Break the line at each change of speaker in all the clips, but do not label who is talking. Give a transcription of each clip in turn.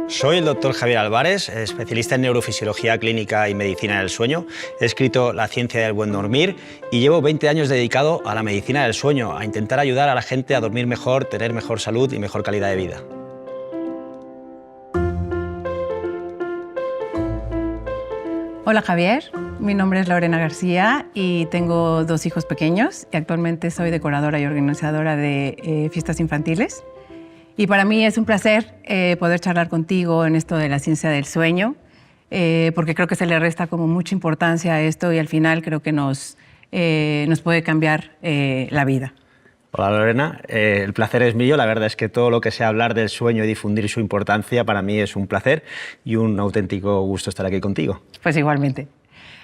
Soy el doctor Javier Álvarez, especialista en neurofisiología clínica y medicina del sueño. He escrito La ciencia del buen dormir y llevo 20 años dedicado a la medicina del sueño, a intentar ayudar a la gente a dormir mejor, tener mejor salud y mejor calidad de vida.
Hola Javier, mi nombre es Lorena García y tengo 2 hijos pequeños y actualmente soy decoradora y organizadora de fiestas infantiles. Y para mí es un placer poder charlar contigo en esto de la ciencia del sueño, porque creo que se le resta como mucha importancia a esto y al final creo que nos puede cambiar la vida.
Hola Lorena, el placer es mío. La verdad es que todo lo que sea hablar del sueño y difundir su importancia para mí es un placer y un auténtico gusto estar aquí contigo.
Pues igualmente.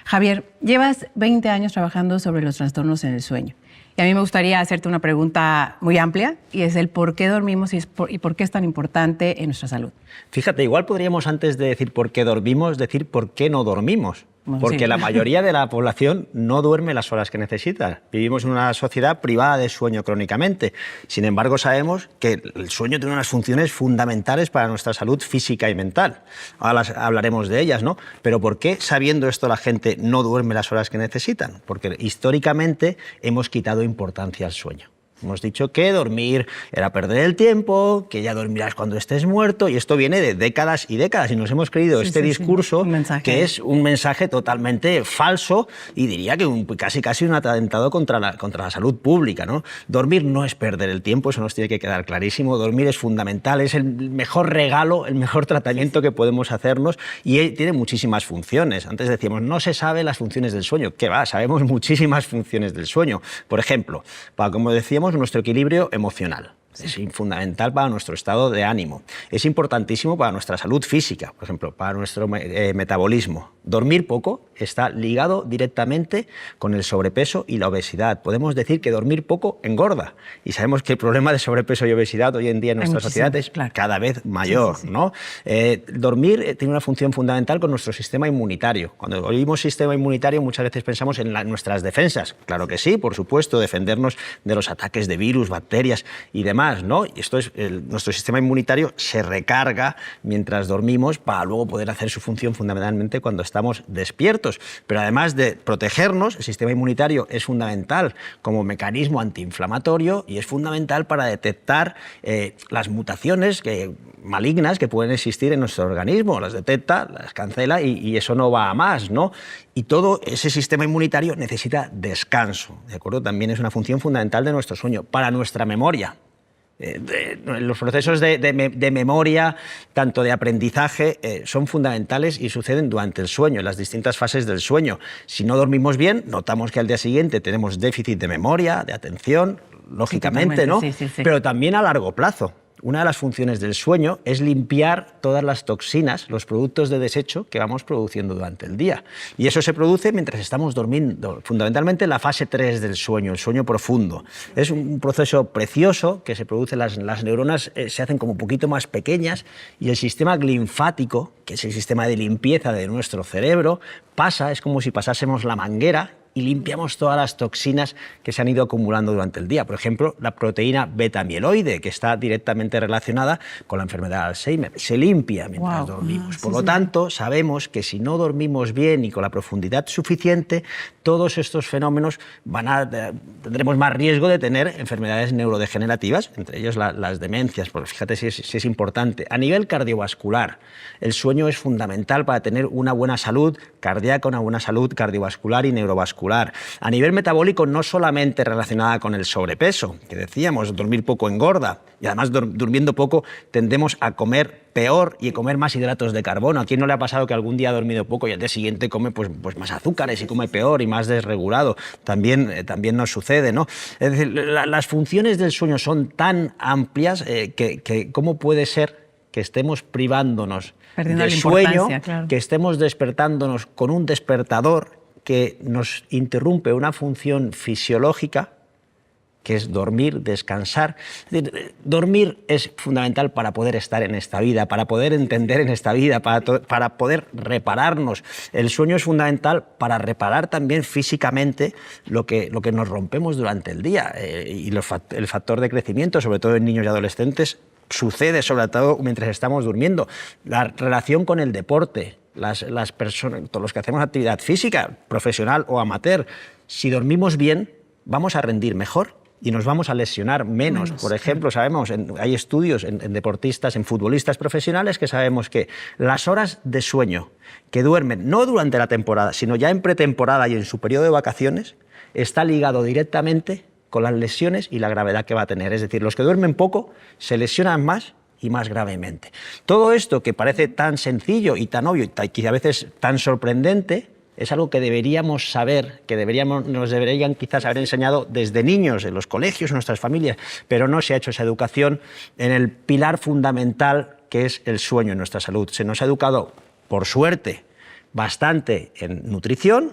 Javier, llevas 20 años trabajando sobre los trastornos en el sueño. Y a mí me gustaría hacerte una pregunta muy amplia, y es el por qué dormimos y por qué es tan importante en nuestra salud.
Fíjate, igual podríamos, antes de decir por qué dormimos, decir por qué no dormimos. Porque sí, la mayoría de la población no duerme las horas que necesita. Vivimos en una sociedad privada de sueño crónicamente. Sin embargo, sabemos que el sueño tiene unas funciones fundamentales para nuestra salud física y mental. Ahora hablaremos de ellas, ¿no? Pero ¿por qué, sabiendo esto, la gente no duerme las horas que necesitan? Porque históricamente hemos quitado importancia al sueño. Hemos dicho que dormir era perder el tiempo, que ya dormirás cuando estés muerto, y esto viene de décadas y décadas, y nos hemos creído discurso que es un mensaje totalmente falso y diría que casi un atentado contra la salud pública, ¿no? Dormir no es perder el tiempo, eso nos tiene que quedar clarísimo. Dormir es fundamental, es el mejor regalo, el mejor tratamiento que podemos hacernos, y tiene muchísimas funciones. Antes decíamos, no se sabe las funciones del sueño. ¿Qué va? Sabemos muchísimas funciones del sueño. Por ejemplo, como decíamos, nuestro equilibrio emocional. Es fundamental para nuestro estado de ánimo. Es importantísimo para nuestra salud física, por ejemplo, para nuestro metabolismo. Dormir poco está ligado directamente con el sobrepeso y la obesidad. Podemos decir que dormir poco engorda. Y sabemos que el problema de sobrepeso y obesidad hoy en día en nuestra sociedad es cada vez mayor, ¿no? Dormir tiene una función fundamental con nuestro sistema inmunitario. Cuando oímos sistema inmunitario, muchas veces pensamos en nuestras defensas. Claro que sí, por supuesto, defendernos de los ataques de virus, bacterias y demás, ¿no? Y esto es nuestro sistema inmunitario se recarga mientras dormimos para luego poder hacer su función fundamentalmente cuando estamos despiertos. Pero además de protegernos, el sistema inmunitario es fundamental como mecanismo antiinflamatorio y es fundamental para detectar las mutaciones malignas que pueden existir en nuestro organismo. Las detecta, las cancela y eso no va a más, ¿no? Y todo ese sistema inmunitario necesita descanso, ¿de acuerdo? También es una función fundamental de nuestro sueño, para nuestra memoria. Los procesos de memoria, tanto de aprendizaje, son fundamentales y suceden durante el sueño, en las distintas fases del sueño. Si no dormimos bien, notamos que al día siguiente tenemos déficit de memoria, de atención, lógicamente, sí, ¿no? Sí. Pero también a largo plazo. Una de las funciones del sueño es limpiar todas las toxinas, los productos de desecho que vamos produciendo durante el día. Y eso se produce mientras estamos durmiendo, fundamentalmente en la fase 3 del sueño, el sueño profundo. Es un proceso precioso que se produce, las neuronas se hacen como un poquito más pequeñas y el sistema linfático, que es el sistema de limpieza de nuestro cerebro, es como si pasásemos la manguera y limpiamos todas las toxinas que se han ido acumulando durante el día. Por ejemplo, la proteína beta-amiloide, que está directamente relacionada con la enfermedad de Alzheimer. Se limpia mientras dormimos. Por lo tanto, sabemos que si no dormimos bien y con la profundidad suficiente, todos estos fenómenos tendremos más riesgo de tener enfermedades neurodegenerativas, entre ellas las demencias. Porque fíjate si es importante. A nivel cardiovascular, el sueño es fundamental para tener una buena salud cardíaca, una buena salud cardiovascular y neurovascular. A nivel metabólico, no solamente relacionada con el sobrepeso, que decíamos, dormir poco engorda, y además durmiendo poco tendemos a comer peor y comer más hidratos de carbono. ¿A quién no le ha pasado que algún día ha dormido poco y al día siguiente come pues más azúcares y come peor y más desregulado? También nos sucede, ¿no? Es decir, las funciones del sueño son tan amplias que ¿cómo puede ser que estemos privándonos de sueño, claro, que estemos despertándonos con un despertador que nos interrumpe una función fisiológica, que es dormir, descansar? Dormir es fundamental para poder estar en esta vida, para poder entender en esta vida, para poder repararnos. El sueño es fundamental para reparar también físicamente lo que nos rompemos durante el día. Y el factor de crecimiento, sobre todo en niños y adolescentes, sucede sobre todo mientras estamos durmiendo. La relación con el deporte, las personas, todos los que hacemos actividad física, profesional o amateur, si dormimos bien, vamos a rendir mejor y nos vamos a lesionar menos. Por ejemplo, sabemos, hay estudios en deportistas, en futbolistas profesionales, que sabemos que las horas de sueño que duermen, no durante la temporada, sino ya en pretemporada y en su periodo de vacaciones, está ligado directamente con las lesiones y la gravedad que va a tener. Es decir, los que duermen poco se lesionan más y más gravemente. Todo esto que parece tan sencillo y tan obvio y a veces tan sorprendente, es algo que deberíamos saber, que nos deberían quizás haber enseñado desde niños en los colegios, en nuestras familias, pero no se ha hecho esa educación en el pilar fundamental que es el sueño en nuestra salud. Se nos ha educado, por suerte, bastante en nutrición,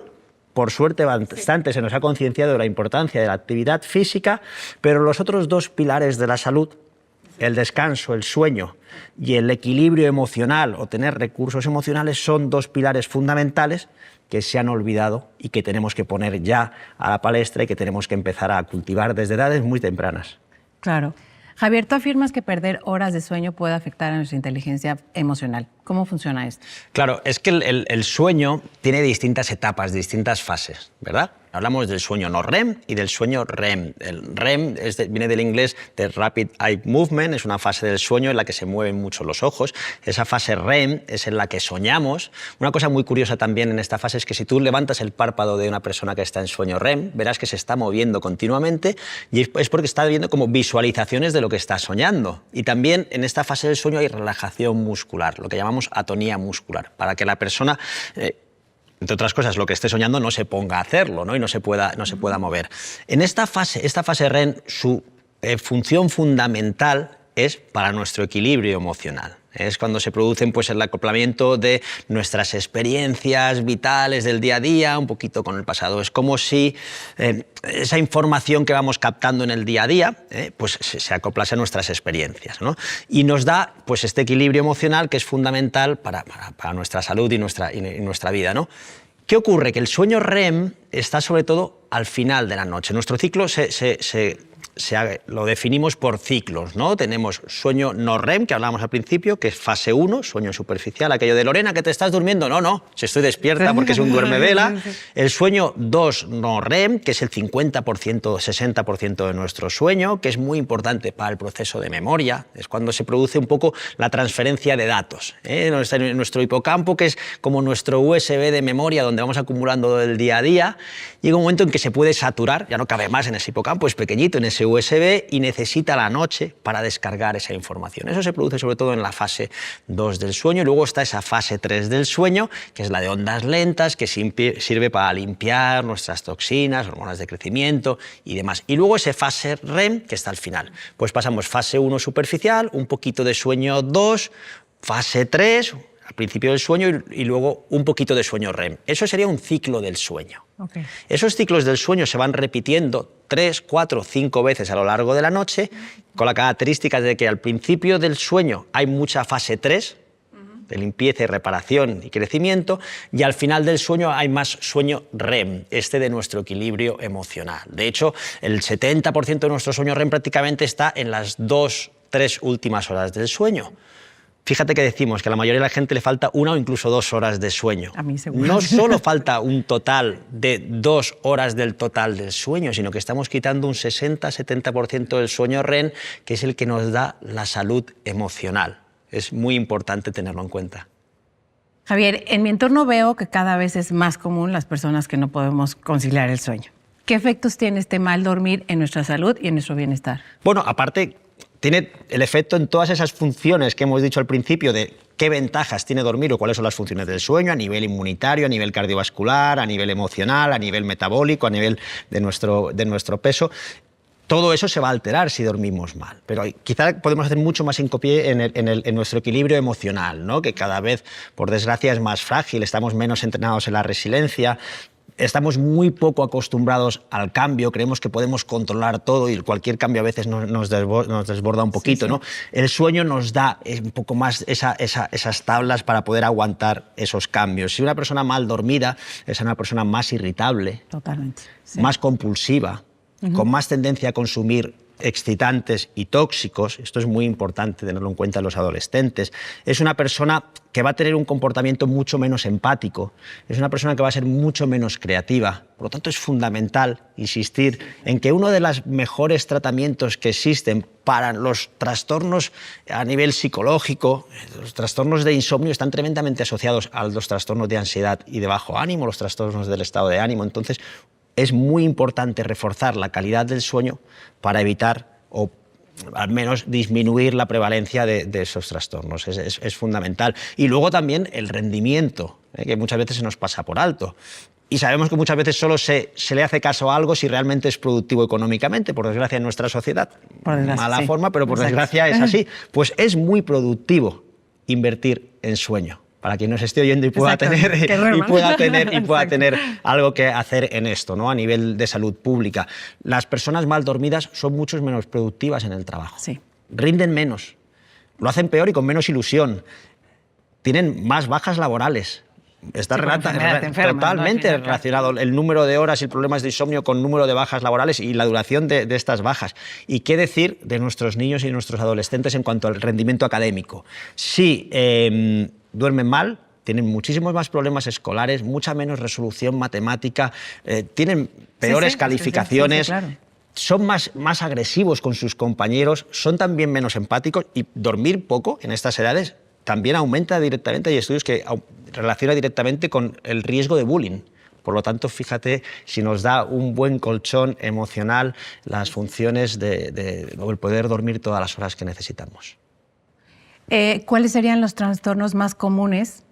por suerte bastante se nos ha concienciado de la importancia de la actividad física, pero los otros dos pilares de la salud, el descanso, el sueño y el equilibrio emocional o tener recursos emocionales, son dos pilares fundamentales que se han olvidado y que tenemos que poner ya a la palestra y que tenemos que empezar a cultivar desde edades muy tempranas.
Claro. Javier, tú afirmas que perder horas de sueño puede afectar a nuestra inteligencia emocional. ¿Cómo funciona esto?
Claro, es que el sueño tiene distintas etapas, distintas fases, ¿verdad? Hablamos del sueño no REM y del sueño REM. El REM viene del inglés de Rapid Eye Movement, es una fase del sueño en la que se mueven mucho los ojos. Esa fase REM es en la que soñamos. Una cosa muy curiosa también en esta fase es que si tú levantas el párpado de una persona que está en sueño REM, verás que se está moviendo continuamente y es porque está viendo como visualizaciones de lo que está soñando. Y también en esta fase del sueño hay relajación muscular, lo que llamamos atonía muscular, para que la persona... entre otras cosas, lo que esté soñando no se ponga a hacerlo, ¿no? Y no se pueda mover. En esta fase REM, su función fundamental es para nuestro equilibrio emocional. Es cuando se producen pues, el acoplamiento de nuestras experiencias vitales del día a día, un poquito con el pasado. Es como si esa información que vamos captando en el día a día pues, se acoplase a nuestras experiencias, ¿no? Y nos da pues, este equilibrio emocional que es fundamental para nuestra salud y nuestra vida, ¿no? ¿Qué ocurre? Que el sueño REM está sobre todo al final de la noche. Nuestro ciclo lo definimos por ciclos, ¿no? Tenemos sueño no REM, que hablábamos al principio, que es fase 1, sueño superficial, aquello de Lorena, que te estás durmiendo. No, si estoy despierta porque es un duermevela. El sueño 2 no REM, que es el 50%, 60% de nuestro sueño, que es muy importante para el proceso de memoria. Es cuando se produce un poco la transferencia de datos. Nuestro hipocampo, que es como nuestro USB de memoria, donde vamos acumulando del día a día, llega un momento en que se puede saturar, ya no cabe más en ese hipocampo, es pequeñito en ese USB y necesita la noche para descargar esa información. Eso se produce sobre todo en la fase 2 del sueño y luego está esa fase 3 del sueño, que es la de ondas lentas, que sirve para limpiar nuestras toxinas, hormonas de crecimiento y demás. Y luego esa fase REM, que está al final. Pues pasamos fase 1 superficial, un poquito de sueño 2, fase 3, al principio del sueño y luego un poquito de sueño REM. Eso sería un ciclo del sueño. Okay. Esos ciclos del sueño se van repitiendo 3, 4, 5 veces a lo largo de la noche, con la característica de que al principio del sueño hay mucha fase 3, de limpieza y reparación y crecimiento, y al final del sueño hay más sueño REM, de nuestro equilibrio emocional. De hecho, el 70% de nuestro sueño REM prácticamente está en las 2, 3 últimas horas del sueño. Fíjate que decimos que a la mayoría de la gente le falta 1 o incluso 2 horas de sueño.
A mí seguro.
No solo falta un total de 2 horas del total del sueño, sino que estamos quitando un 60-70% del sueño REM, que es el que nos da la salud emocional. Es muy importante tenerlo en cuenta.
Javier, en mi entorno veo que cada vez es más común las personas que no podemos conciliar el sueño. ¿Qué efectos tiene este mal dormir en nuestra salud y en nuestro bienestar?
Bueno, aparte, tiene el efecto en todas esas funciones que hemos dicho al principio de qué ventajas tiene dormir o cuáles son las funciones del sueño a nivel inmunitario, a nivel cardiovascular, a nivel emocional, a nivel metabólico, a nivel de nuestro peso. Todo eso se va a alterar si dormimos mal, pero quizá podemos hacer mucho más hincapié en nuestro equilibrio emocional, ¿no? Que cada vez, por desgracia, es más frágil, estamos menos entrenados en la resiliencia. Estamos muy poco acostumbrados al cambio, creemos que podemos controlar todo y cualquier cambio a veces nos desborda un poquito, sí, sí. ¿no? El sueño nos da un poco más esas tablas para poder aguantar esos cambios. Si una persona mal dormida es una persona más irritable,
totalmente, sí.
más compulsiva, con más tendencia a consumir excitantes y tóxicos, esto es muy importante tenerlo en cuenta en los adolescentes, es una persona que va a tener un comportamiento mucho menos empático, es una persona que va a ser mucho menos creativa. Por lo tanto, es fundamental insistir en que uno de los mejores tratamientos que existen para los trastornos a nivel psicológico, los trastornos de insomnio están tremendamente asociados a los trastornos de ansiedad y de bajo ánimo, los trastornos del estado de ánimo. Entonces, es muy importante reforzar la calidad del sueño para evitar o al menos disminuir la prevalencia de esos trastornos. Es fundamental. Y luego también el rendimiento, que muchas veces se nos pasa por alto. Y sabemos que muchas veces solo se le hace caso a algo si realmente es productivo económicamente, por desgracia en nuestra sociedad. Por desgracia, mala forma, pero por desgracia es así. Pues es muy productivo invertir en sueño. Para quien nos esté oyendo y pueda tener algo que hacer en esto, ¿no? A nivel de salud pública. Las personas mal dormidas son mucho menos productivas en el trabajo.
Sí.
Rinden menos, lo hacen peor y con menos ilusión. Tienen más bajas laborales. Está totalmente relacionado el número de horas y problemas de insomnio con número de bajas laborales y la duración de estas bajas. ¿Y qué decir de nuestros niños y nuestros adolescentes en cuanto al rendimiento académico? Sí, duermen mal, tienen muchísimos más problemas escolares, mucha menos resolución matemática, tienen peores calificaciones, claro. Son más agresivos con sus compañeros, son también menos empáticos y dormir poco en estas edades también aumenta directamente, hay estudios que relacionan directamente con el riesgo de bullying. Por lo tanto, fíjate si nos da un buen colchón emocional las funciones de el poder dormir todas las horas que necesitamos.
¿Cuáles serían los trastornos más comunes?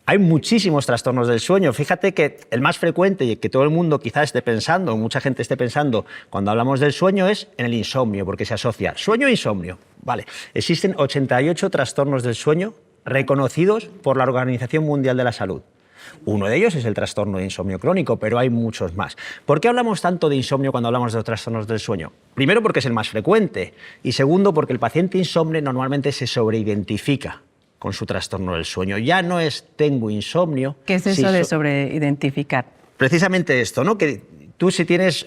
Hay muchísimos trastornos del sueño. Fíjate que el más frecuente y que todo el mundo quizás esté pensando, mucha gente esté pensando cuando hablamos del sueño es en el insomnio, porque se asocia sueño e insomnio. Vale. Existen 88 trastornos del sueño reconocidos por la Organización Mundial de la Salud. Uno de ellos es el trastorno de insomnio crónico, pero hay muchos más. ¿Por qué hablamos tanto de insomnio cuando hablamos de los trastornos del sueño? Primero, porque es el más frecuente. Y segundo, porque el paciente insomne normalmente se sobreidentifica con su trastorno del sueño. Ya no es tengo insomnio.
¿Qué es eso de sobreidentificar?
Precisamente esto, ¿no? Que tú si tienes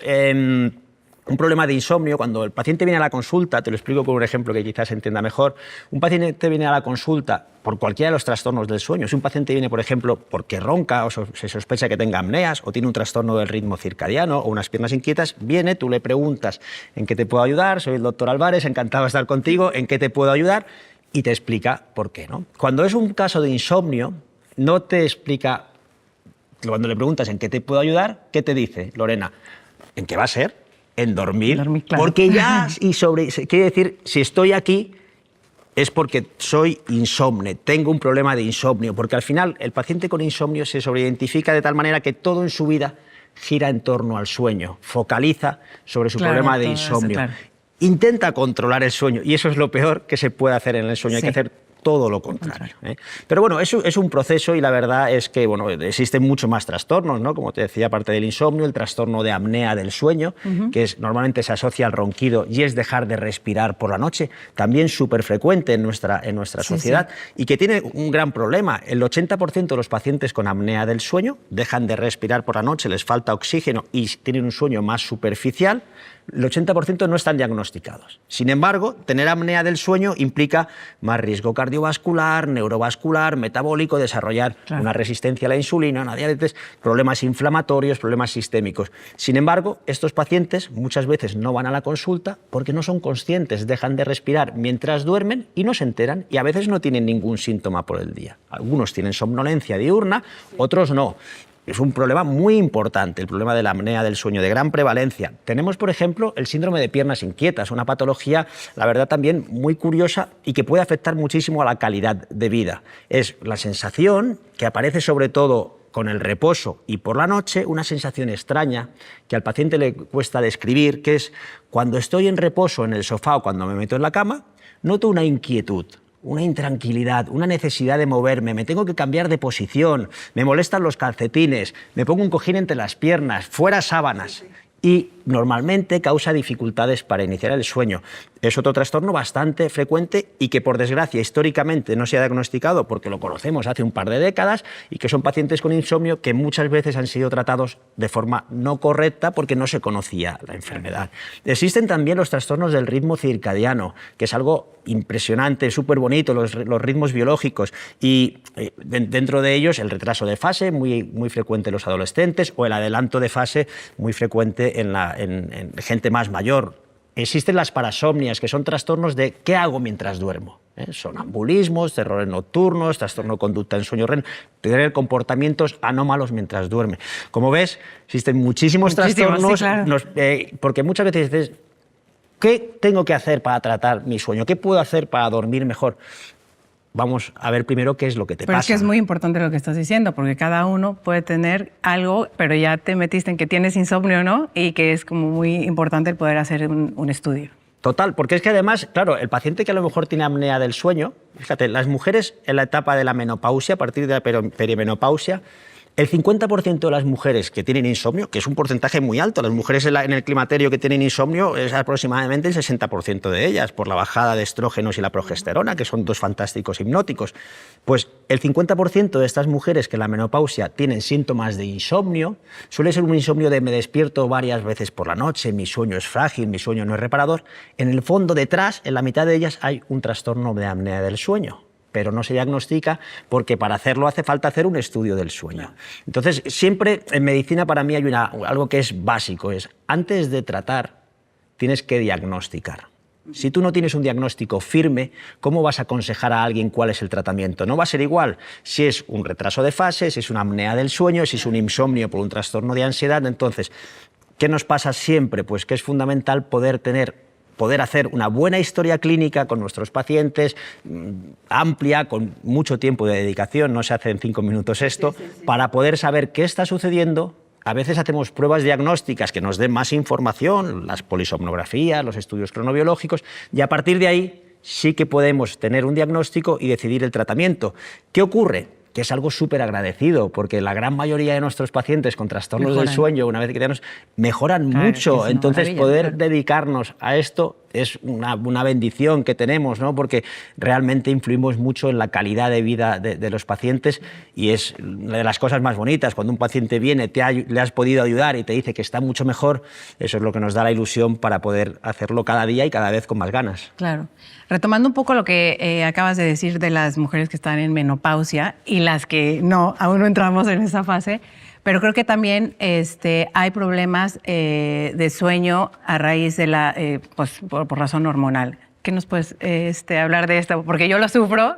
un problema de insomnio, cuando el paciente viene a la consulta, te lo explico con un ejemplo que quizás se entienda mejor, un paciente viene a la consulta por cualquiera de los trastornos del sueño. Si un paciente viene, por ejemplo, porque ronca o se sospecha que tenga apneas o tiene un trastorno del ritmo circadiano o unas piernas inquietas, viene, tú le preguntas ¿en qué te puedo ayudar? Soy el doctor Álvarez, encantado de estar contigo, ¿en qué te puedo ayudar? Y te explica por qué, ¿no? Cuando es un caso de insomnio, no te explica, cuando le preguntas ¿en qué te puedo ayudar? ¿Qué te dice, Lorena? ¿En qué va a ser? En dormir, claro. Porque ya, quiere decir, si estoy aquí es porque soy insomne, tengo un problema de insomnio, porque al final el paciente con insomnio se sobreidentifica de tal manera que todo en su vida gira en torno al sueño, focaliza sobre su problema de insomnio. Eso, claro. Intenta controlar el sueño y eso es lo peor que se puede hacer en el sueño, hay que hacer todo lo contrario. Pero bueno, eso es un proceso y la verdad es que bueno, existen muchos más trastornos, ¿no? Como te decía, aparte del insomnio, el trastorno de apnea del sueño, que normalmente se asocia al ronquido y es dejar de respirar por la noche, también súper frecuente en nuestra sociedad y que tiene un gran problema. El 80% de los pacientes con apnea del sueño dejan de respirar por la noche, les falta oxígeno y tienen un sueño más superficial. El 80% no están diagnosticados. Sin embargo, tener apnea del sueño implica más riesgo cardiovascular, neurovascular, metabólico, desarrollar una resistencia a la insulina, una diabetes, problemas inflamatorios, problemas sistémicos. Sin embargo, estos pacientes muchas veces no van a la consulta porque no son conscientes, dejan de respirar mientras duermen y no se enteran y a veces no tienen ningún síntoma por el día. Algunos tienen somnolencia diurna, otros no. Es un problema muy importante, el problema de la apnea del sueño, de gran prevalencia. Tenemos, por ejemplo, el síndrome de piernas inquietas, una patología, la verdad, también muy curiosa y que puede afectar muchísimo a la calidad de vida. Es la sensación que aparece sobre todo con el reposo y por la noche, una sensación extraña que al paciente le cuesta describir, que es cuando estoy en reposo en el sofá o cuando me meto en la cama, noto una inquietud, una intranquilidad, una necesidad de moverme, me tengo que cambiar de posición, me molestan los calcetines, me pongo un cojín entre las piernas, fuera sábanas. Y normalmente causa dificultades para iniciar el sueño. Es otro trastorno bastante frecuente y que, por desgracia, históricamente no se ha diagnosticado porque lo conocemos hace un par de décadas, y que son pacientes con insomnio que muchas veces han sido tratados de forma no correcta porque no se conocía la enfermedad. Existen también los trastornos del ritmo circadiano, que es algo impresionante, súper bonito, los ritmos biológicos, y dentro de ellos el retraso de fase, muy frecuente en los adolescentes, o el adelanto de fase, muy frecuente en gente más mayor. Existen las parasomnias, que son trastornos de ¿qué hago mientras duermo? Sonambulismos, terrores nocturnos, trastorno de conducta en sueño REM, tener comportamientos anómalos mientras duerme. Como ves, existen muchísimos trastornos, sí, claro. Porque muchas veces dices, ¿qué tengo que hacer para tratar mi sueño? ¿Qué puedo hacer para dormir mejor? Vamos a ver primero qué es lo que te pasa.
Pero es que es muy importante lo que estás diciendo, porque cada uno puede tener algo, pero ya te metiste en que tienes insomnio, ¿no? Y que es como muy importante el poder hacer un estudio.
Total, porque es que además, claro, el paciente que a lo mejor tiene apnea del sueño, fíjate, las mujeres en la etapa de la menopausia, a partir de la perimenopausia, el 50% de las mujeres que tienen insomnio, que es un porcentaje muy alto, las mujeres en el climaterio que tienen insomnio es aproximadamente el 60% de ellas, por la bajada de estrógenos y la progesterona, que son dos fantásticos hipnóticos. Pues el 50% de estas mujeres que en la menopausia tienen síntomas de insomnio, suele ser un insomnio de me despierto varias veces por la noche, mi sueño es frágil, mi sueño no es reparador. En el fondo, detrás, en la mitad de ellas, hay un trastorno de apnea del sueño, pero no se diagnostica porque para hacerlo hace falta hacer un estudio del sueño. Entonces, siempre en medicina para mí hay algo que es básico, es antes de tratar tienes que diagnosticar. Si tú no tienes un diagnóstico firme, ¿cómo vas a aconsejar a alguien cuál es el tratamiento? No va a ser igual si es un retraso de fase, si es una apnea del sueño, si es un insomnio por un trastorno de ansiedad. Entonces, ¿qué nos pasa siempre? Pues que es fundamental poder hacer una buena historia clínica con nuestros pacientes, amplia, con mucho tiempo de dedicación, no se hace en 5 minutos esto, para poder saber qué está sucediendo. A veces hacemos pruebas diagnósticas que nos den más información, las polisomnografías, los estudios cronobiológicos, y a partir de ahí sí que podemos tener un diagnóstico y decidir el tratamiento. ¿Qué ocurre? Que es algo súper agradecido, porque la gran mayoría de nuestros pacientes con trastornos del sueño, una vez que tenemos, mejoran mucho. Entonces, poder dedicarnos a esto es una bendición que tenemos, ¿no? Porque realmente influimos mucho en la calidad de vida de los pacientes, y es una de las cosas más bonitas. Cuando un paciente viene, le has podido ayudar y te dice que está mucho mejor, eso es lo que nos da la ilusión para poder hacerlo cada día y cada vez con más ganas.
Claro. Retomando un poco lo que acabas de decir de las mujeres que están en menopausia y las que no, aún no entramos en esa fase, pero creo que también hay problemas de sueño a raíz de por razón hormonal. ¿Qué nos puedes hablar de esto? Porque yo lo sufro,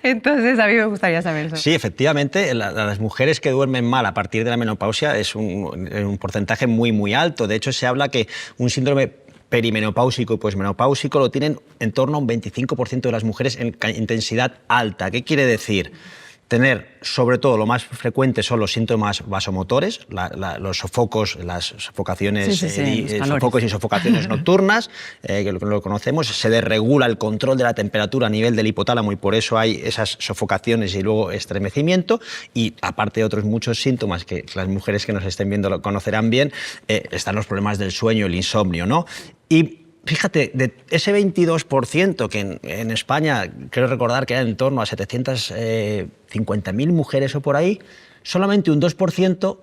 entonces a mí me gustaría saber eso.
Sí, efectivamente, las mujeres que duermen mal a partir de la menopausia es un porcentaje muy, muy alto. De hecho, se habla que un síndrome perimenopáusico y posmenopáusico lo tienen en torno a un 25% de las mujeres en intensidad alta. ¿Qué quiere decir? Tener, sobre todo, lo más frecuente son los síntomas vasomotores, los sofocos, las sofocaciones, sofocos y sofocaciones nocturnas, que lo conocemos. Se desregula el control de la temperatura a nivel del hipotálamo y por eso hay esas sofocaciones y luego estremecimiento. Y aparte de otros muchos síntomas que las mujeres que nos estén viendo lo conocerán bien, están los problemas del sueño, el insomnio, ¿no? Y fíjate, de ese 22% que en España, creo recordar que era en torno a 750.000 mujeres o por ahí, solamente un 2%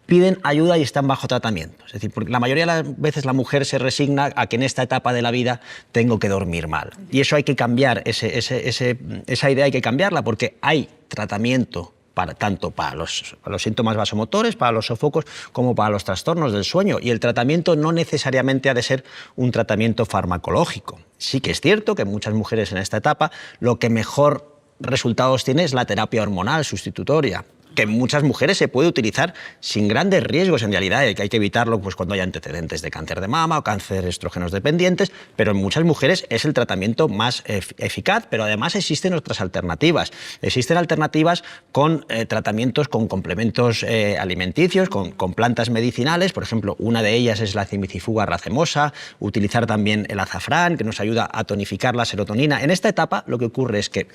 piden ayuda y están bajo tratamiento. Es decir, porque la mayoría de las veces la mujer se resigna a que en esta etapa de la vida tengo que dormir mal. Y eso hay que cambiar, esa idea hay que cambiarla, porque hay tratamiento tanto para los síntomas vasomotores, para los sofocos, como para los trastornos del sueño. Y el tratamiento no necesariamente ha de ser un tratamiento farmacológico. Sí que es cierto que muchas mujeres en esta etapa lo que mejor resultados tiene es la terapia hormonal sustitutoria, que en muchas mujeres se puede utilizar sin grandes riesgos, en realidad, que hay que evitarlo pues, cuando hay antecedentes de cáncer de mama o cáncer estrógenos dependientes, pero en muchas mujeres es el tratamiento más eficaz, pero además existen otras alternativas. Existen alternativas con tratamientos con complementos alimenticios, con plantas medicinales, por ejemplo, una de ellas es la cimicifuga racemosa, utilizar también el azafrán, que nos ayuda a tonificar la serotonina. En esta etapa lo que ocurre es que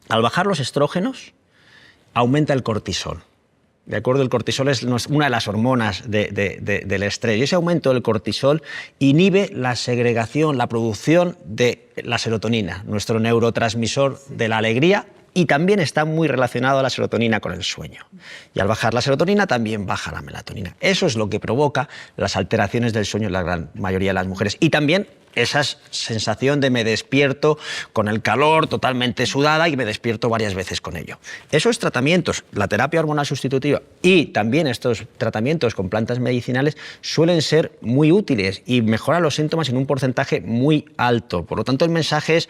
al bajar los estrógenos, aumenta el cortisol. ¿de acuerdo? El cortisol es una de las hormonas del estrés, y ese aumento del cortisol inhibe la segregación, la producción de la serotonina, nuestro neurotransmisor de la alegría, y también está muy relacionado la serotonina con el sueño. Y al bajar la serotonina también baja la melatonina. Eso es lo que provoca las alteraciones del sueño en la gran mayoría de las mujeres. Y también esa sensación de me despierto con el calor, totalmente sudada, y me despierto varias veces con ello. Esos tratamientos, la terapia hormonal sustitutiva y también estos tratamientos con plantas medicinales, suelen ser muy útiles y mejoran los síntomas en un porcentaje muy alto. Por lo tanto, el mensaje es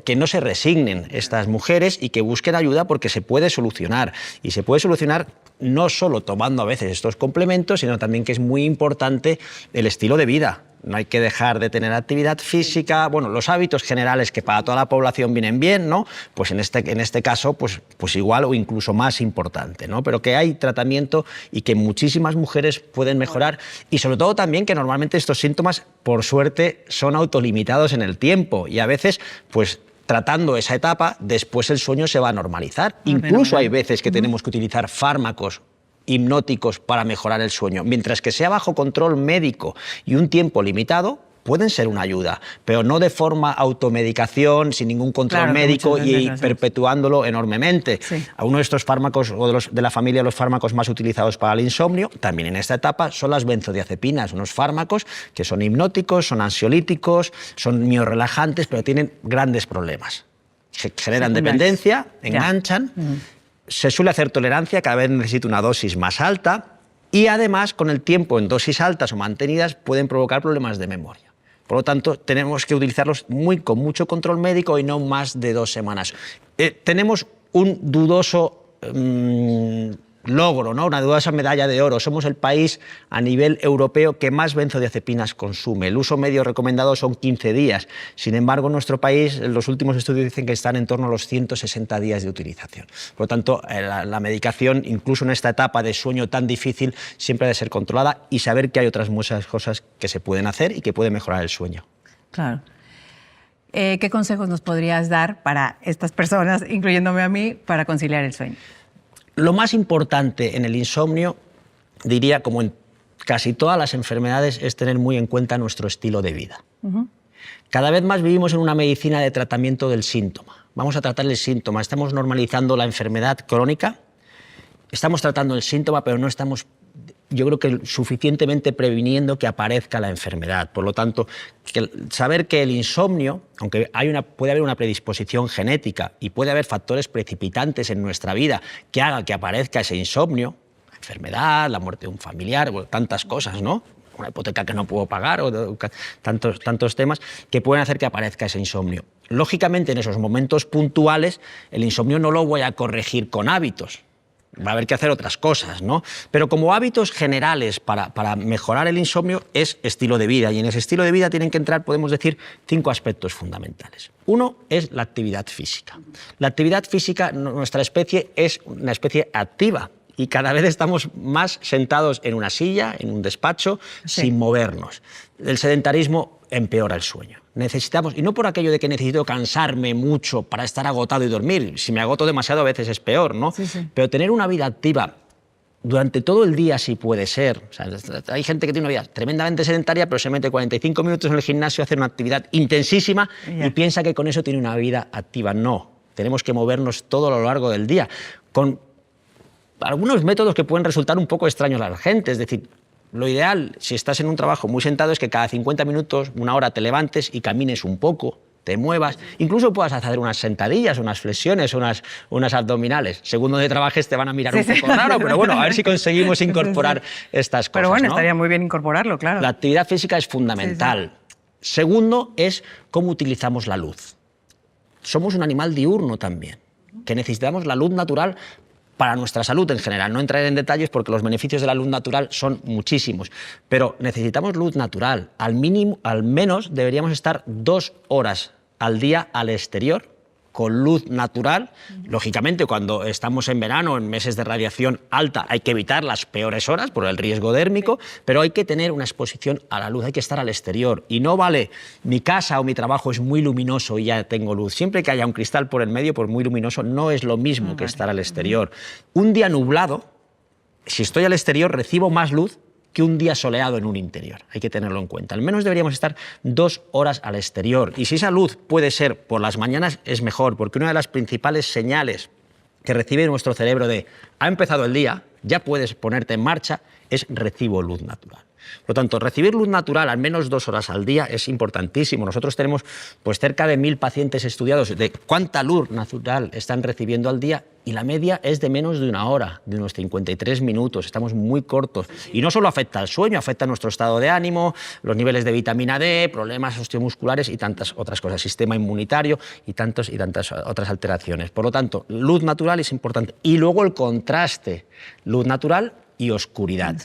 que no se resignen estas mujeres y que busquen ayuda, porque se puede solucionar. Y se puede solucionar no solo tomando a veces estos complementos, sino también, que es muy importante, el estilo de vida. No hay que dejar de tener actividad física, bueno, los hábitos generales que para toda la población vienen bien, ¿no? Pues en este caso, pues igual o incluso más importante, ¿no? Pero que hay tratamiento y que muchísimas mujeres pueden mejorar, y sobre todo también que normalmente estos síntomas, por suerte, son autolimitados en el tiempo, y a veces, pues tratando esa etapa, después el sueño se va a normalizar. Incluso hay veces que tenemos que utilizar fármacos hipnóticos para mejorar el sueño, mientras que sea bajo control médico y un tiempo limitado, pueden ser una ayuda, pero no de forma automedicación, sin ningún control médico y perpetuándolo enormemente. Sí. Uno de estos fármacos, o de la familia de los fármacos más utilizados para el insomnio, también en esta etapa, son las benzodiazepinas, unos fármacos que son hipnóticos, son ansiolíticos, son miorelajantes, pero tienen grandes problemas. Generan dependencia, enganchan. Se suele hacer tolerancia, cada vez necesita una dosis más alta, y además, con el tiempo, en dosis altas o mantenidas, pueden provocar problemas de memoria. Por lo tanto, tenemos que utilizarlos con mucho control médico y no más de 2 semanas. Tenemos un dudoso logro, ¿no? Una dudosa medalla de oro. Somos el país a nivel europeo que más benzodiazepinas consume. El uso medio recomendado son 15 días. Sin embargo, en nuestro país, los últimos estudios dicen que están en torno a los 160 días de utilización. Por lo tanto, la medicación, incluso en esta etapa de sueño tan difícil, siempre ha de ser controlada, y saber que hay otras muchas cosas que se pueden hacer y que pueden mejorar el sueño.
Claro. ¿Qué consejos nos podrías dar para estas personas, incluyéndome a mí, para conciliar el sueño?
Lo más importante en el insomnio, diría, como en casi todas las enfermedades, es tener muy en cuenta nuestro estilo de vida. Cada vez más vivimos en una medicina de tratamiento del síntoma. Vamos a tratar el síntoma, estamos normalizando la enfermedad crónica, estamos tratando el síntoma, pero no estamos, yo creo que suficientemente previniendo que aparezca la enfermedad. Por lo tanto, saber que el insomnio, aunque puede haber una predisposición genética y puede haber factores precipitantes en nuestra vida que hagan que aparezca ese insomnio, la enfermedad, la muerte de un familiar, tantas cosas, ¿no? Una hipoteca que no puedo pagar, o tantos temas que pueden hacer que aparezca ese insomnio. Lógicamente, en esos momentos puntuales, el insomnio no lo voy a corregir con hábitos. Va a haber que hacer otras cosas, ¿no? Pero como hábitos generales para mejorar el insomnio es estilo de vida, y en ese estilo de vida tienen que entrar, podemos decir, 5 aspectos fundamentales. Uno es la actividad física. La actividad física, nuestra especie es una especie activa, y cada vez estamos más sentados en una silla, en un despacho, sin movernos. El sedentarismo empeora el sueño. Necesitamos, y no por aquello de que necesito cansarme mucho para estar agotado y dormir, si me agoto demasiado a veces es peor, ¿no? Pero tener una vida activa durante todo el día, si puede ser. O sea, hay gente que tiene una vida tremendamente sedentaria, pero se mete 45 minutos en el gimnasio a hacer una actividad intensísima y piensa que con eso tiene una vida activa. No, tenemos que movernos todo a lo largo del día, con algunos métodos que pueden resultar un poco extraños a la gente. Es decir, lo ideal, si estás en un trabajo muy sentado, es que cada 50 minutos, 1 hora, te levantes y camines un poco, te muevas, incluso puedas hacer unas sentadillas, unas flexiones, unas abdominales. Según donde trabajes te van a mirar un poco raro, pero bueno, a ver si conseguimos incorporar estas cosas.
Pero bueno,
¿no?
Estaría muy bien incorporarlo, claro.
La actividad física es fundamental. Segundo es cómo utilizamos la luz. Somos un animal diurno también, que necesitamos la luz natural para nuestra salud en general. No entraré en detalles porque los beneficios de la luz natural son muchísimos, pero necesitamos luz natural. Al menos deberíamos estar 2 horas al día al exterior con luz natural. Lógicamente, cuando estamos en verano, en meses de radiación alta, hay que evitar las peores horas por el riesgo dérmico, pero hay que tener una exposición a la luz, hay que estar al exterior. Y no vale, mi casa o mi trabajo es muy luminoso y ya tengo luz. Siempre que haya un cristal por el medio, por muy luminoso, no es lo mismo que estar al exterior. Un día nublado si estoy al exterior, recibo más luz que un día soleado en un interior. Hay que tenerlo en cuenta. Al menos deberíamos estar 2 horas al exterior. Y si esa luz puede ser por las mañanas, es mejor, porque una de las principales señales que recibe nuestro cerebro de ha empezado el día, ya puedes ponerte en marcha, es recibo luz natural. Por lo tanto, recibir luz natural al menos 2 horas al día es importantísimo. Nosotros tenemos pues, cerca de 1000 pacientes estudiados de cuánta luz natural están recibiendo al día y la media es de menos de 1 hora, de unos 53 minutos. Estamos muy cortos. Y no solo afecta al sueño, afecta a nuestro estado de ánimo, los niveles de vitamina D, problemas osteomusculares y tantas otras cosas, sistema inmunitario y tantas otras alteraciones. Por lo tanto, luz natural es importante. Y luego el contraste, luz natural y oscuridad.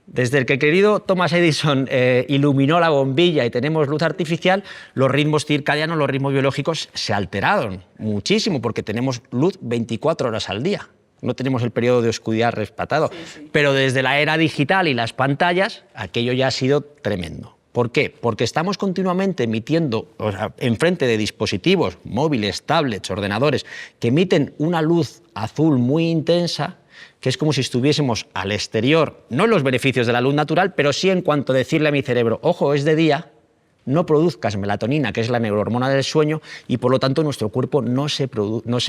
Desde el que el querido Thomas Edison iluminó la bombilla y tenemos luz artificial, los ritmos circadianos, los ritmos biológicos se alteraron muchísimo porque tenemos luz 24 horas al día. No tenemos el periodo de oscuridad respetado. Pero desde la era digital y las pantallas, aquello ya ha sido tremendo. ¿Por qué? Porque estamos continuamente emitiendo, enfrente de dispositivos móviles, tablets, ordenadores, que emiten una luz azul muy intensa, que es como si estuviésemos al exterior, no en los beneficios de la luz natural, pero sí en cuanto a decirle a mi cerebro, ojo, es de día, no produzcas melatonina, que es la neurohormona del sueño, y por lo tanto nuestro cuerpo no se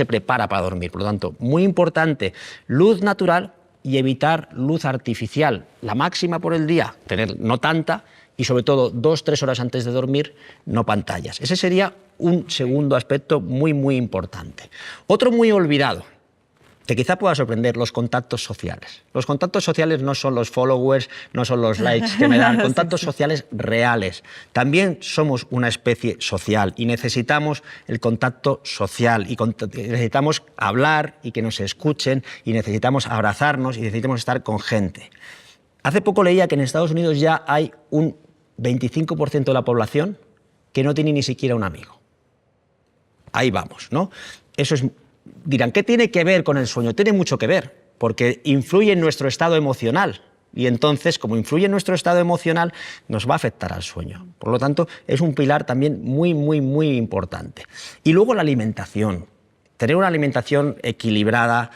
prepara para dormir. Por lo tanto, muy importante, luz natural y evitar luz artificial, la máxima por el día, tener no tanta, y sobre todo 2-3 horas antes de dormir, no pantallas. Ese sería un segundo aspecto muy, muy importante. Otro muy olvidado, que quizá pueda sorprender, los contactos sociales. Los contactos sociales no son los followers, no son los likes que me dan, contactos sociales reales. También somos una especie social y necesitamos el contacto social y necesitamos hablar y que nos escuchen y necesitamos abrazarnos y necesitamos estar con gente. Hace poco leía que en Estados Unidos ya hay un 25% de la población que no tiene ni siquiera un amigo. Ahí vamos, ¿no? Eso es... Dirán, ¿qué tiene que ver con el sueño? Tiene mucho que ver, porque influye en nuestro estado emocional. Y entonces, como influye en nuestro estado emocional, nos va a afectar al sueño. Por lo tanto, es un pilar también muy, muy, muy importante. Y luego la alimentación. Tener una alimentación equilibrada,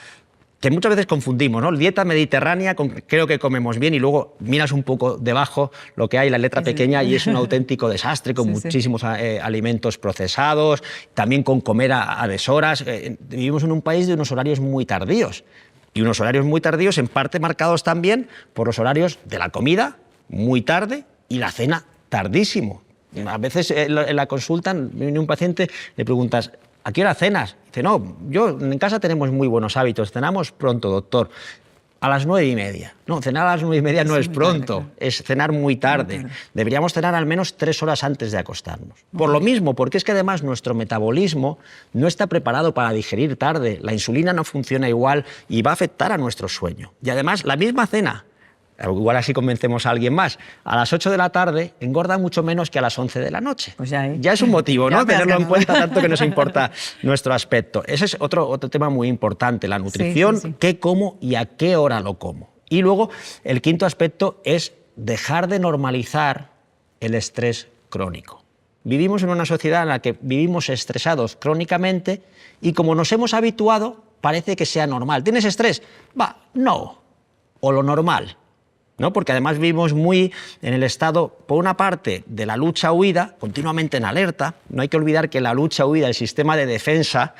que muchas veces confundimos, ¿no? Dieta mediterránea, creo que comemos bien, y luego miras un poco debajo lo que hay, la letra pequeña, y es un auténtico desastre, con muchísimos alimentos procesados, también con comer a deshoras. Vivimos en un país de unos horarios muy tardíos, y unos horarios muy tardíos en parte marcados también por los horarios de la comida, muy tarde, y la cena tardísimo. A veces en la consulta, viene un paciente, le preguntas, ¿a qué hora cenas? Dice, no, yo en casa tenemos muy buenos hábitos, cenamos pronto, doctor, a las 9:30. No, cenar a las 9:30 no es pronto, tarde, es cenar muy tarde. Deberíamos cenar al menos 3 horas antes de acostarnos. Por lo mismo, porque es que además nuestro metabolismo no está preparado para digerir tarde, la insulina no funciona igual y va a afectar a nuestro sueño. Y además, la misma cena, igual así convencemos a alguien más, a las 8 de la tarde engorda mucho menos que a las 11 de la noche.
Pues ya
es un motivo, ¿no? Tenerlo en cuenta, tanto que nos importa nuestro aspecto. Ese es otro tema muy importante, la nutrición, qué como y a qué hora lo como. Y luego, el quinto aspecto es dejar de normalizar el estrés crónico. Vivimos en una sociedad en la que vivimos estresados crónicamente y como nos hemos habituado, parece que sea normal. ¿Tienes estrés? Va, no. O lo normal. ¿No? Porque además vivimos muy en el estado, por una parte, de la lucha-huida, continuamente en alerta. No hay que olvidar que la lucha-huida, el sistema de defensa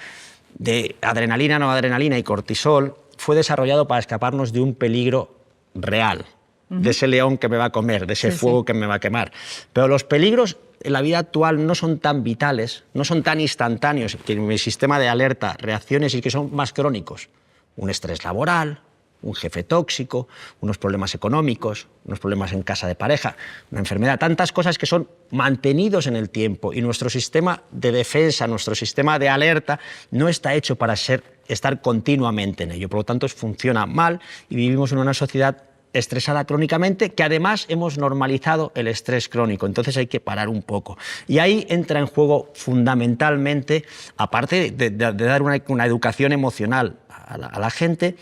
de adrenalina, noradrenalina y cortisol, fue desarrollado para escaparnos de un peligro real, de ese león que me va a comer, de ese fuego que me va a quemar. Pero los peligros en la vida actual no son tan vitales, no son tan instantáneos, que en mi sistema de alerta, reacciones y que son más crónicos. Un estrés laboral, un jefe tóxico, unos problemas económicos, unos problemas en casa de pareja, una enfermedad, tantas cosas que son mantenidos en el tiempo y nuestro sistema de defensa, nuestro sistema de alerta no está hecho para estar continuamente en ello. Por lo tanto, funciona mal y vivimos en una sociedad estresada crónicamente, que además hemos normalizado el estrés crónico. Entonces hay que parar un poco. Y ahí entra en juego fundamentalmente, aparte de dar una educación emocional a la gente,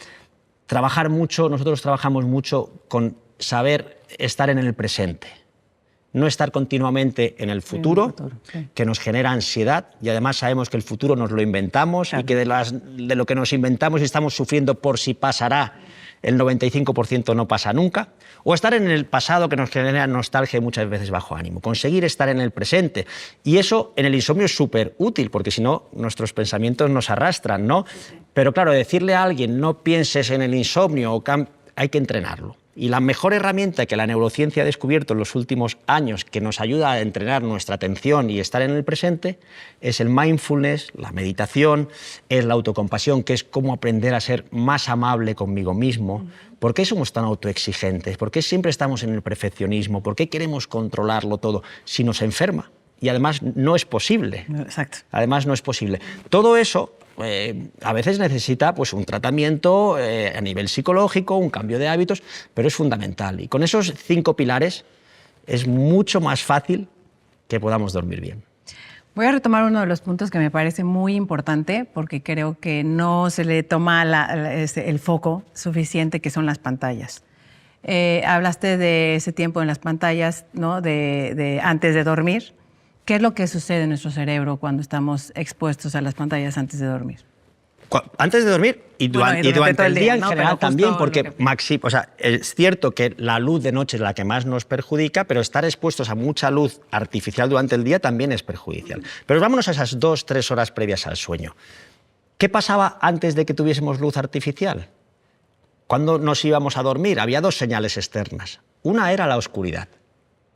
trabajar mucho, nosotros trabajamos mucho con saber estar en el presente, no estar continuamente en el futuro, que nos genera ansiedad, y además sabemos que el futuro nos lo inventamos y que de lo que nos inventamos y estamos sufriendo por si pasará, el 95% no pasa nunca, o estar en el pasado que nos genera nostalgia y muchas veces bajo ánimo. Conseguir estar en el presente. Y eso en el insomnio es súper útil, porque si no, nuestros pensamientos nos arrastran, ¿no? Pero claro, decirle a alguien no pienses en el insomnio, hay que entrenarlo. Y la mejor herramienta que la neurociencia ha descubierto en los últimos años que nos ayuda a entrenar nuestra atención y estar en el presente es el mindfulness, la meditación, es la autocompasión, que es cómo aprender a ser más amable conmigo mismo. ¿Por qué somos tan autoexigentes? ¿Por qué siempre estamos en el perfeccionismo? ¿Por qué queremos controlarlo todo si nos enferma? Y además no es posible.
Exacto.
Además no es posible. Todo eso a veces necesita pues, un tratamiento a nivel psicológico, un cambio de hábitos, pero es fundamental. Y con esos 5 pilares es mucho más fácil que podamos dormir bien.
Voy a retomar uno de los puntos que me parece muy importante, porque creo que no se le toma el foco suficiente, que son las pantallas. Hablaste de ese tiempo en las pantallas, ¿no? de antes de dormir. ¿Qué es lo que sucede en nuestro cerebro cuando estamos expuestos a las pantallas antes de dormir?
Antes de dormir y durante el día en general también, porque es cierto que la luz de noche es la que más nos perjudica, pero estar expuestos a mucha luz artificial durante el día también es perjudicial. Pero vámonos a esas 2-3 horas previas al sueño. ¿Qué pasaba antes de que tuviésemos luz artificial? Cuando nos íbamos a dormir había 2 señales externas. Una era la oscuridad.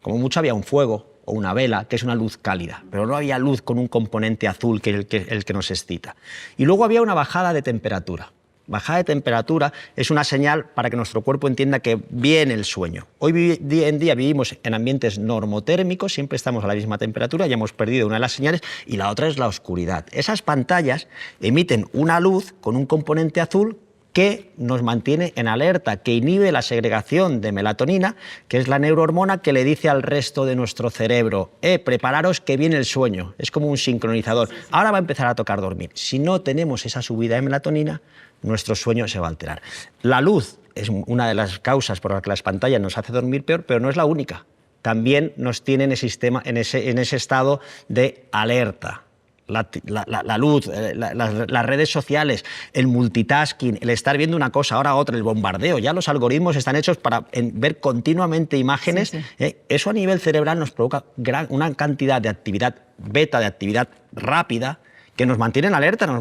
Como mucho había un fuego o una vela, que es una luz cálida, pero no había luz con un componente azul que es el que nos excita. Y luego había una bajada de temperatura. Bajada de temperatura es una señal para que nuestro cuerpo entienda que viene el sueño. Hoy en día vivimos en ambientes normotérmicos, siempre estamos a la misma temperatura, ya hemos perdido una de las señales, y la otra es la oscuridad. Esas pantallas emiten una luz con un componente azul que nos mantiene en alerta, que inhibe la segregación de melatonina, que es la neurohormona que le dice al resto de nuestro cerebro, prepararos que viene el sueño. Es como un sincronizador. Ahora va a empezar a tocar dormir. Si no tenemos esa subida de melatonina, nuestro sueño se va a alterar. La luz es una de las causas por las que las pantallas nos hace dormir peor, pero no es la única. También nos tiene en ese estado de alerta. La luz, las redes sociales, el multitasking, el estar viendo una cosa, ahora otra, el bombardeo. Ya los algoritmos están hechos para ver continuamente imágenes. Sí, sí. Eso a nivel cerebral nos provoca una cantidad de actividad beta, de actividad rápida, que nos mantiene en alerta.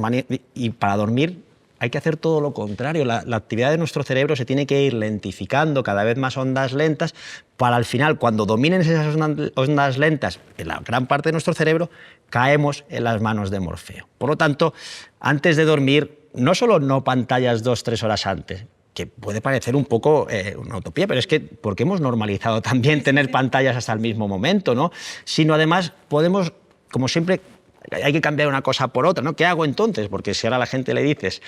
Y para dormir hay que hacer todo lo contrario. La actividad de nuestro cerebro se tiene que ir lentificando, cada vez más ondas lentas, para al final, cuando dominen esas ondas lentas en la gran parte de nuestro cerebro, caemos en las manos de Morfeo. Por lo tanto, antes de dormir, no solo no pantallas 2-3 horas antes, que puede parecer un poco una utopía, pero es que porque hemos normalizado también tener pantallas hasta el mismo momento, ¿no? Sino además podemos, como siempre, hay que cambiar una cosa por otra, ¿no? ¿Qué hago entonces? Porque si ahora a la gente le dices,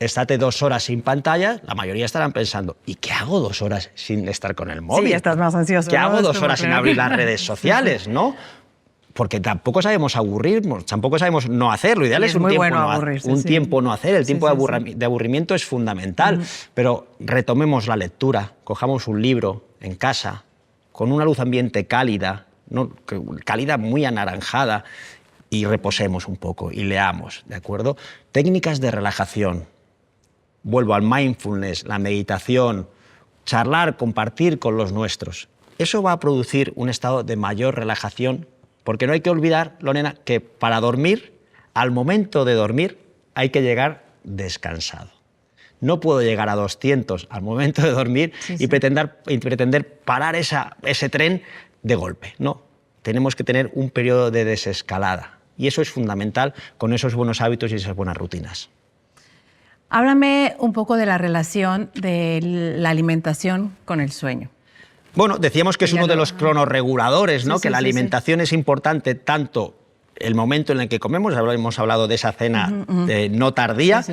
estate 2 horas sin pantalla, la mayoría estarán pensando, ¿y qué hago 2 horas sin estar con el móvil?
Sí, estás más ansioso.
¿Qué hago 2 horas sin abrir las redes sociales, no? Porque tampoco sabemos aburrirnos, tampoco sabemos no hacer. Lo ideal es un tiempo no hacer. El tiempo de aburrimiento es fundamental. Pero retomemos la lectura, cojamos un libro en casa, con una luz ambiente cálida, ¿no? Cálida muy anaranjada, y reposemos un poco y leamos, ¿de acuerdo? Técnicas de relajación. Vuelvo al mindfulness, la meditación, charlar, compartir con los nuestros. Eso va a producir un estado de mayor relajación, porque no hay que olvidar, Lorena, que para dormir, al momento de dormir, hay que llegar descansado. No puedo llegar a 200 al momento de dormir y pretender parar ese tren de golpe. No, tenemos que tener un periodo de desescalada. Y eso es fundamental con esos buenos hábitos y esas buenas rutinas.
Háblame un poco de la relación de la alimentación con el sueño.
Bueno, decíamos que es uno de los cronorreguladores, ¿no? Que la alimentación es importante tanto el momento en el que comemos, hemos hablado de esa cena no tardía.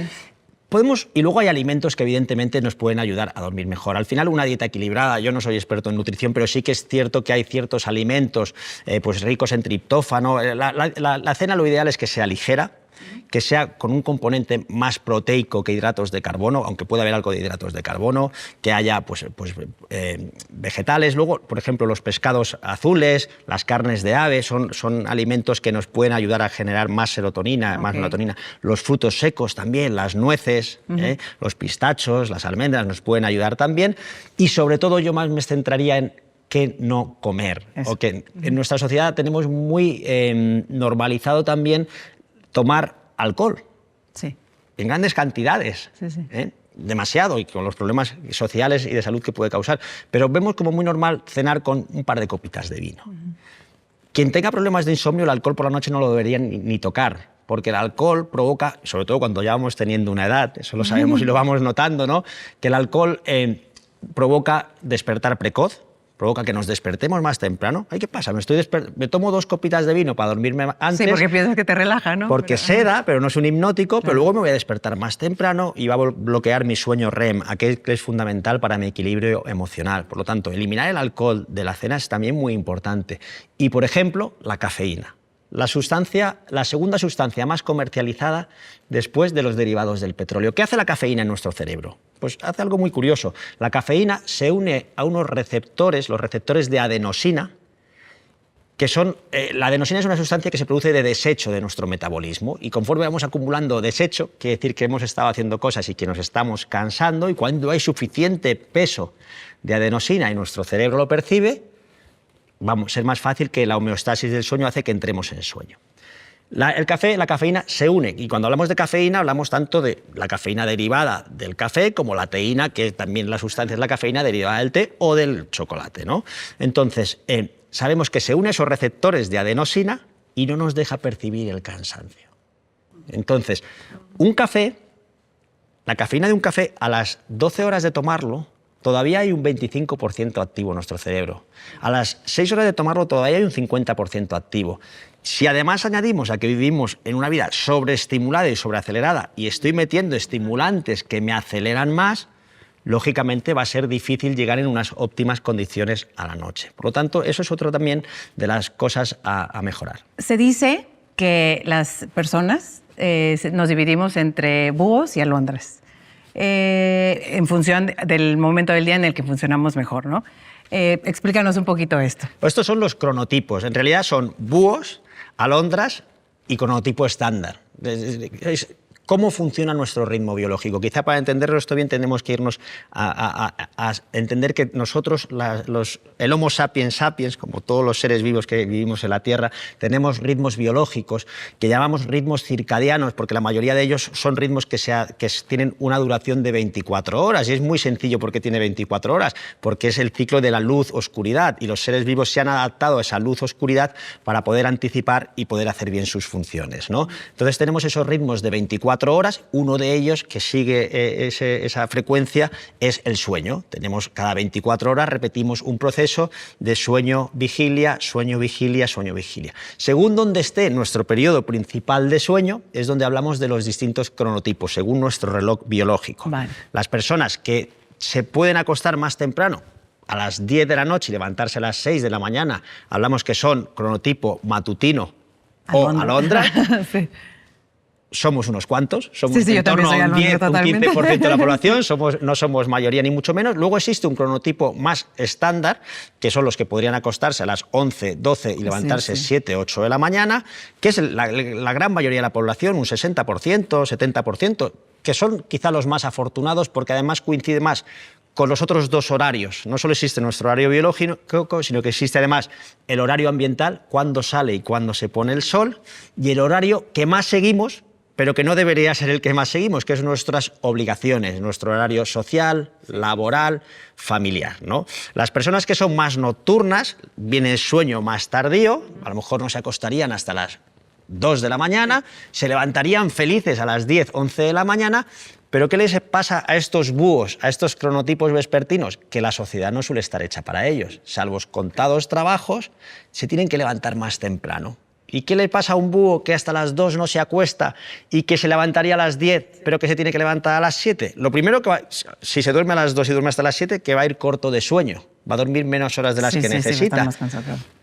Y luego hay alimentos que evidentemente nos pueden ayudar a dormir mejor. Al final, una dieta equilibrada, yo no soy experto en nutrición, pero sí que es cierto que hay ciertos alimentos pues ricos en triptófano. La cena lo ideal es que sea ligera, que sea con un componente más proteico que hidratos de carbono, aunque pueda haber algo de hidratos de carbono, que haya vegetales. Luego, por ejemplo, los pescados azules, las carnes de ave, son alimentos que nos pueden ayudar a generar más serotonina, más melatonina. Los frutos secos también, las nueces, los pistachos, las almendras nos pueden ayudar también. Y sobre todo yo más me centraría en qué no comer. O que en nuestra sociedad tenemos muy normalizado también tomar alcohol.
Sí.
En grandes cantidades.
Sí, sí.
Demasiado, y con los problemas sociales y de salud que puede causar. Pero vemos como muy normal cenar con un par de copitas de vino. Quien tenga problemas de insomnio, el alcohol por la noche no lo debería ni tocar, porque el alcohol provoca, sobre todo cuando ya vamos teniendo una edad, eso lo sabemos y lo vamos notando, ¿no? Que el alcohol provoca despertar precoz, provoca que nos despertemos más temprano. Ay, ¿qué pasa? Me tomo 2 copitas de vino para dormirme antes.
Sí, porque piensas que te relaja, ¿no?
Porque seda, pero no es un hipnótico, pero luego me voy a despertar más temprano y va a bloquear mi sueño REM, aquel que es fundamental para mi equilibrio emocional. Por lo tanto, eliminar el alcohol de la cena es también muy importante. Y, por ejemplo, la cafeína. La segunda sustancia más comercializada después de los derivados del petróleo. ¿Qué hace la cafeína en nuestro cerebro? Pues hace algo muy curioso. La cafeína se une a unos receptores, los receptores de adenosina, que son... la adenosina es una sustancia que se produce de desecho de nuestro metabolismo, y conforme vamos acumulando desecho, quiere decir que hemos estado haciendo cosas y que nos estamos cansando, y cuando hay suficiente peso de adenosina y nuestro cerebro lo percibe, vamos a ser más fácil que la homeostasis del sueño hace que entremos en sueño. El café, la cafeína se une, y cuando hablamos de cafeína hablamos tanto de la cafeína derivada del café como la teína, que también la sustancia es la cafeína derivada del té o del chocolate, ¿no? Entonces, sabemos que se une esos receptores de adenosina y no nos deja percibir el cansancio. Entonces, la cafeína de un café, a las 12 horas de tomarlo, todavía hay un 25% activo en nuestro cerebro. A las 6 horas de tomarlo todavía hay un 50% activo. Si además añadimos a que vivimos en una vida sobreestimulada y sobreacelerada y estoy metiendo estimulantes que me aceleran más, lógicamente va a ser difícil llegar en unas óptimas condiciones a la noche. Por lo tanto, eso es otro también de las cosas a mejorar.
Se dice que las personas nos dividimos entre búhos y alondras, en función del momento del día en el que funcionamos mejor, ¿no? Explícanos un poquito esto.
Pues estos son los cronotipos. En realidad son búhos, alondras y cronotipo estándar. ¿Cómo funciona nuestro ritmo biológico? Quizá para entenderlo esto bien tenemos que irnos a entender que nosotros, el Homo sapiens sapiens, como todos los seres vivos que vivimos en la Tierra, tenemos ritmos biológicos que llamamos ritmos circadianos, porque la mayoría de ellos son ritmos que tienen una duración de 24 horas. Y es muy sencillo porque tiene 24 horas, porque es el ciclo de la luz-oscuridad, y los seres vivos se han adaptado a esa luz-oscuridad para poder anticipar y poder hacer bien sus funciones, ¿no? Entonces tenemos esos ritmos de 24 horas, uno de ellos que sigue esa frecuencia es el sueño. Tenemos cada 24 horas, repetimos un proceso de sueño-vigilia, sueño-vigilia, sueño-vigilia. Según donde esté nuestro periodo principal de sueño, es donde hablamos de los distintos cronotipos, según nuestro reloj biológico. Vale. Las personas que se pueden acostar más temprano, a las 10 de la noche y levantarse a las 6 de la mañana, hablamos que son cronotipo matutino o alondra. Sí. Somos unos cuantos, somos en torno a un 10, un 15% de la población, no somos mayoría ni mucho menos. Luego existe un cronotipo más estándar, que son los que podrían acostarse a las 11, 12 y levantarse 7, 8 de la mañana, que es la gran mayoría de la población, un 60%, 70%, que son quizá los más afortunados porque además coincide más con los otros dos horarios. No solo existe nuestro horario biológico, sino que existe además el horario ambiental, cuándo sale y cuándo se pone el sol, y el horario que más seguimos, pero que no debería ser el que más seguimos, que es nuestras obligaciones, nuestro horario social, laboral, familiar, ¿no? Las personas que son más nocturnas, viene el sueño más tardío, a lo mejor no se acostarían hasta las 2 de la mañana, se levantarían felices a las 10, 11 de la mañana, pero ¿qué les pasa a estos búhos, a estos cronotipos vespertinos? Que la sociedad no suele estar hecha para ellos, salvo contados trabajos, se tienen que levantar más temprano. ¿Y qué le pasa a un búho que hasta las 2 no se acuesta y que se levantaría a las 10, pero que se tiene que levantar a las 7? Lo primero que si se duerme a las 2 y duerme hasta las 7, que va a ir corto de sueño. Va a dormir menos horas de las que necesita.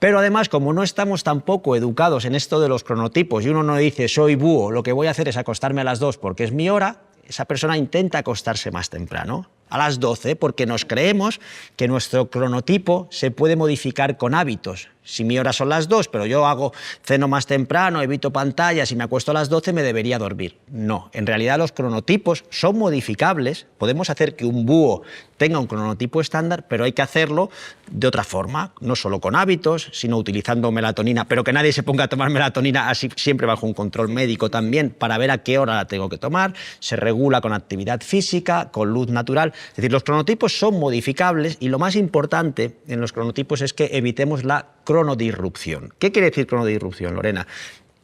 Pero además, como no estamos tampoco educados en esto de los cronotipos y uno no dice soy búho, lo que voy a hacer es acostarme a las 2 porque es mi hora, esa persona intenta acostarse más temprano, a las 12, porque nos creemos que nuestro cronotipo se puede modificar con hábitos. Si mi hora son las 2, pero yo ceno más temprano, evito pantallas y me acuesto a las 12, me debería dormir. No, en realidad los cronotipos son modificables. Podemos hacer que un búho tenga un cronotipo estándar, pero hay que hacerlo de otra forma, no solo con hábitos, sino utilizando melatonina, pero que nadie se ponga a tomar melatonina así siempre bajo un control médico también, para ver a qué hora la tengo que tomar. Se regula con actividad física, con luz natural. Es decir, los cronotipos son modificables y lo más importante en los cronotipos es que evitemos la cronodisrupción. ¿Qué quiere decir cronodisrupción, Lorena?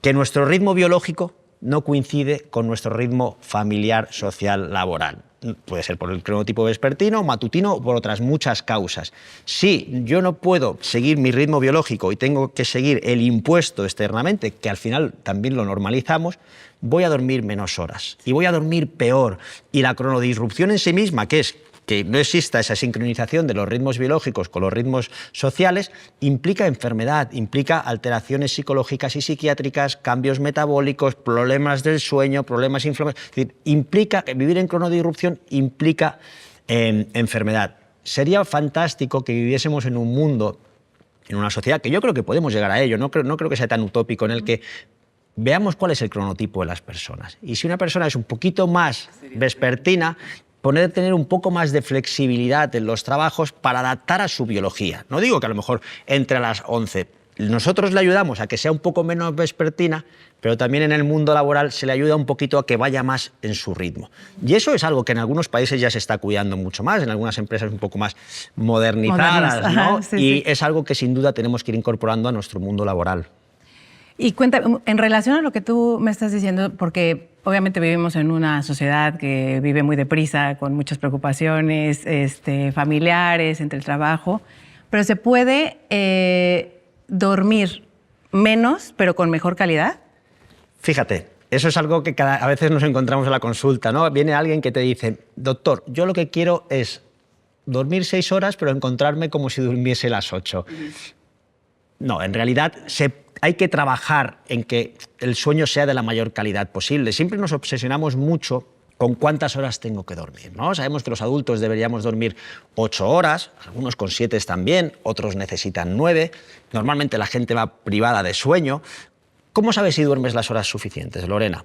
Que nuestro ritmo biológico no coincide con nuestro ritmo familiar, social, laboral. Puede ser por el cronotipo vespertino, matutino o por otras muchas causas. Si yo no puedo seguir mi ritmo biológico y tengo que seguir el impuesto externamente, que al final también lo normalizamos, voy a dormir menos horas y voy a dormir peor. Y la cronodisrupción en sí misma, que es que no exista esa sincronización de los ritmos biológicos con los ritmos sociales, implica enfermedad, implica alteraciones psicológicas y psiquiátricas, cambios metabólicos, problemas del sueño, problemas inflamatorios. Es decir, implica, vivir en cronodisrupción implica enfermedad. Sería fantástico que viviésemos en un mundo, en una sociedad, que yo creo que podemos llegar a ello, no creo que sea tan utópico, en el que veamos cuál es el cronotipo de las personas. Y si una persona es un poquito más vespertina, tener un poco más de flexibilidad en los trabajos para adaptar a su biología. No digo que a lo mejor entre a las 11. Nosotros le ayudamos a que sea un poco menos vespertina, pero también en el mundo laboral se le ayuda un poquito a que vaya más en su ritmo. Y eso es algo que en algunos países ya se está cuidando mucho más, en algunas empresas un poco más modernizadas, ¿no?
Sí,
y
sí.
es algo que sin duda tenemos que ir incorporando a nuestro mundo laboral.
Y cuéntame, en relación a lo que tú me estás diciendo, porque obviamente vivimos en una sociedad que vive muy deprisa, con muchas preocupaciones familiares, entre el trabajo, pero ¿se puede dormir menos, pero con mejor calidad?
Fíjate, eso es algo que a veces nos encontramos en la consulta, ¿no? Viene alguien que te dice, doctor, yo lo que quiero es dormir 6 horas, pero encontrarme como si durmiese las 8. No, en realidad hay que trabajar en que el sueño sea de la mayor calidad posible. Siempre nos obsesionamos mucho con cuántas horas tengo que dormir, ¿no? Sabemos que los adultos deberíamos dormir 8 horas, algunos con 7 están bien, otros necesitan 9. Normalmente la gente va privada de sueño. ¿Cómo sabes si duermes las horas suficientes, Lorena?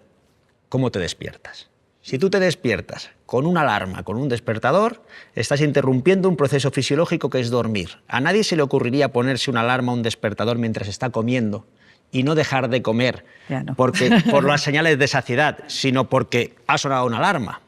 ¿Cómo te despiertas? Si tú te despiertas con una alarma, con un despertador, estás interrumpiendo un proceso fisiológico que es dormir. A nadie se le ocurriría ponerse una alarma o un despertador mientras está comiendo y no dejar de comer por las señales de saciedad, sino porque ha sonado una alarma.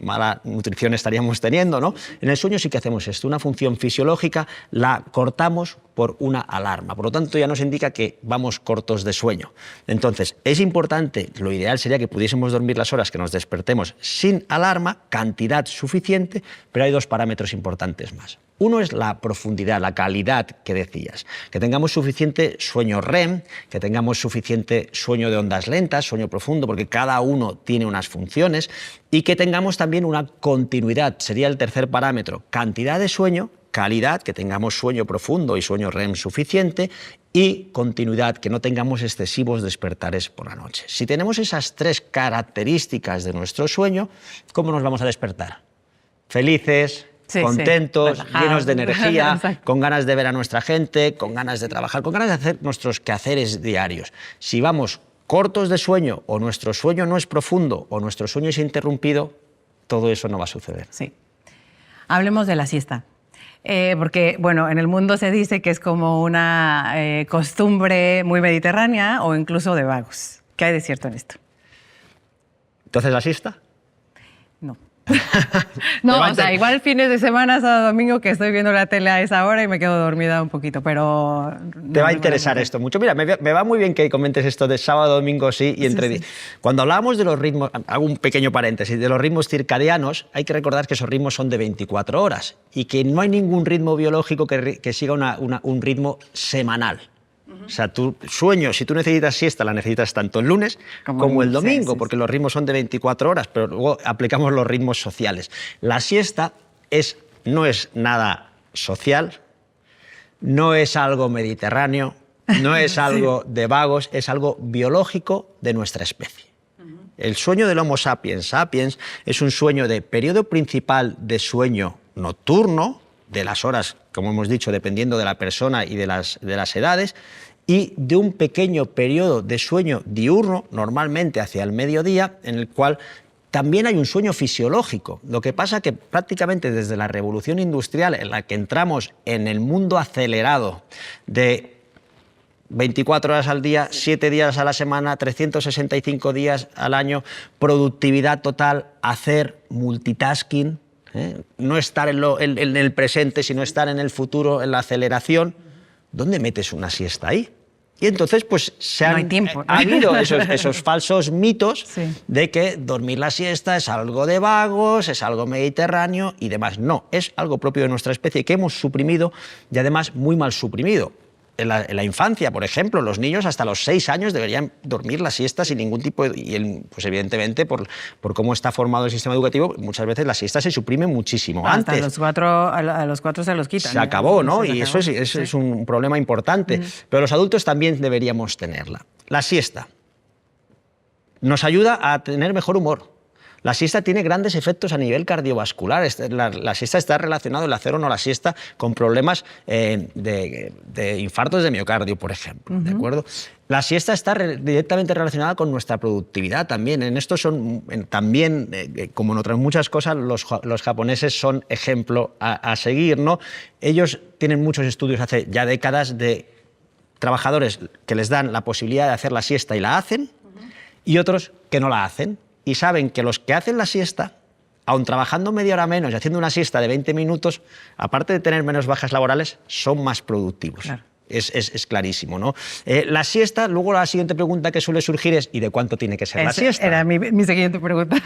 Mala nutrición estaríamos teniendo, ¿no? En el sueño sí que hacemos esto, una función fisiológica la cortamos por una alarma. Por lo tanto, ya nos indica que vamos cortos de sueño. Entonces, es importante, lo ideal sería que pudiésemos dormir las horas que nos despertemos sin alarma, cantidad suficiente, pero hay 2 parámetros importantes más. Uno es la profundidad, la calidad que decías, que tengamos suficiente sueño REM, que tengamos suficiente sueño de ondas lentas, sueño profundo, porque cada uno tiene unas funciones, y que tengamos también una continuidad, sería el tercer parámetro, cantidad de sueño, calidad, que tengamos sueño profundo y sueño REM suficiente, y continuidad, que no tengamos excesivos despertares por la noche. Si tenemos esas 3 características de nuestro sueño, ¿cómo nos vamos a despertar? Felices, contentos, llenos de energía, con ganas de ver a nuestra gente, con ganas de trabajar, con ganas de hacer nuestros quehaceres diarios. Si vamos cortos de sueño, o nuestro sueño no es profundo, o nuestro sueño es interrumpido, todo eso no va a suceder.
Sí. Hablemos de la siesta. Porque, bueno, en el mundo se dice que es como una costumbre muy mediterránea o incluso de vagos. ¿Qué hay de cierto en esto?
¿Entonces la siesta?
No. No, o sea, igual fines de semana, sábado, domingo, que estoy viendo la tele a esa hora y me quedo dormida un poquito, pero...
Te va a interesar esto mucho. Mira, me va muy bien que comentes esto de sábado, domingo, sí, y entre... Sí. Cuando hablábamos de los ritmos, hago un pequeño paréntesis, de los ritmos circadianos, hay que recordar que esos ritmos son de 24 horas y que no hay ningún ritmo biológico que siga un ritmo semanal. O sea, tu sueño, si tú necesitas siesta, la necesitas tanto el lunes como el domingo, porque los ritmos son de 24 horas, pero luego aplicamos los ritmos sociales. La siesta no es nada social, no es algo mediterráneo, no es algo de vagos, es algo biológico de nuestra especie. El sueño del Homo sapiens sapiens es un sueño de periodo principal de sueño nocturno, de las horas, como hemos dicho, dependiendo de la persona y de las edades, y de un pequeño periodo de sueño diurno, normalmente hacia el mediodía, en el cual también hay un sueño fisiológico. Lo que pasa que prácticamente desde la revolución industrial, en la que entramos en el mundo acelerado de 24 horas al día, 7 días a la semana, 365 días al año, productividad total, hacer multitasking, no estar en el presente, sino estar en el futuro, en la aceleración. ¿Dónde metes una siesta ahí? Y entonces pues ha habido esos falsos mitos de que dormir la siesta es algo de vagos, es algo mediterráneo y demás. No, es algo propio de nuestra especie que hemos suprimido y además muy mal suprimido. En la infancia, por ejemplo, los niños hasta los 6 años deberían dormir la siesta sin ningún tipo de... Y pues evidentemente, por cómo está formado el sistema educativo, muchas veces la siesta se suprime muchísimo antes.
A los 4 se los quitan.
Se acabó, ¿no? Y eso es un problema importante. Pero los adultos también deberíamos tenerla. La siesta nos ayuda a tener mejor humor. La siesta tiene grandes efectos a nivel cardiovascular. La siesta está relacionada, el hacer o no la siesta, con problemas de infartos de miocardio, por ejemplo. ¿De acuerdo? La siesta está directamente relacionada con nuestra productividad también. En esto son también, como en otras muchas cosas, los japoneses son ejemplo a seguir, ¿no? Ellos tienen muchos estudios hace ya décadas de trabajadores que les dan la posibilidad de hacer la siesta y la hacen, y otros que no la hacen. Y saben que los que hacen la siesta, aun trabajando media hora menos y haciendo una siesta de 20 minutos, aparte de tener menos bajas laborales, son más productivos. Claro. Es clarísimo, ¿no? La siesta, luego la siguiente pregunta que suele surgir es ¿y de cuánto tiene que ser la siesta?
Era mi siguiente pregunta.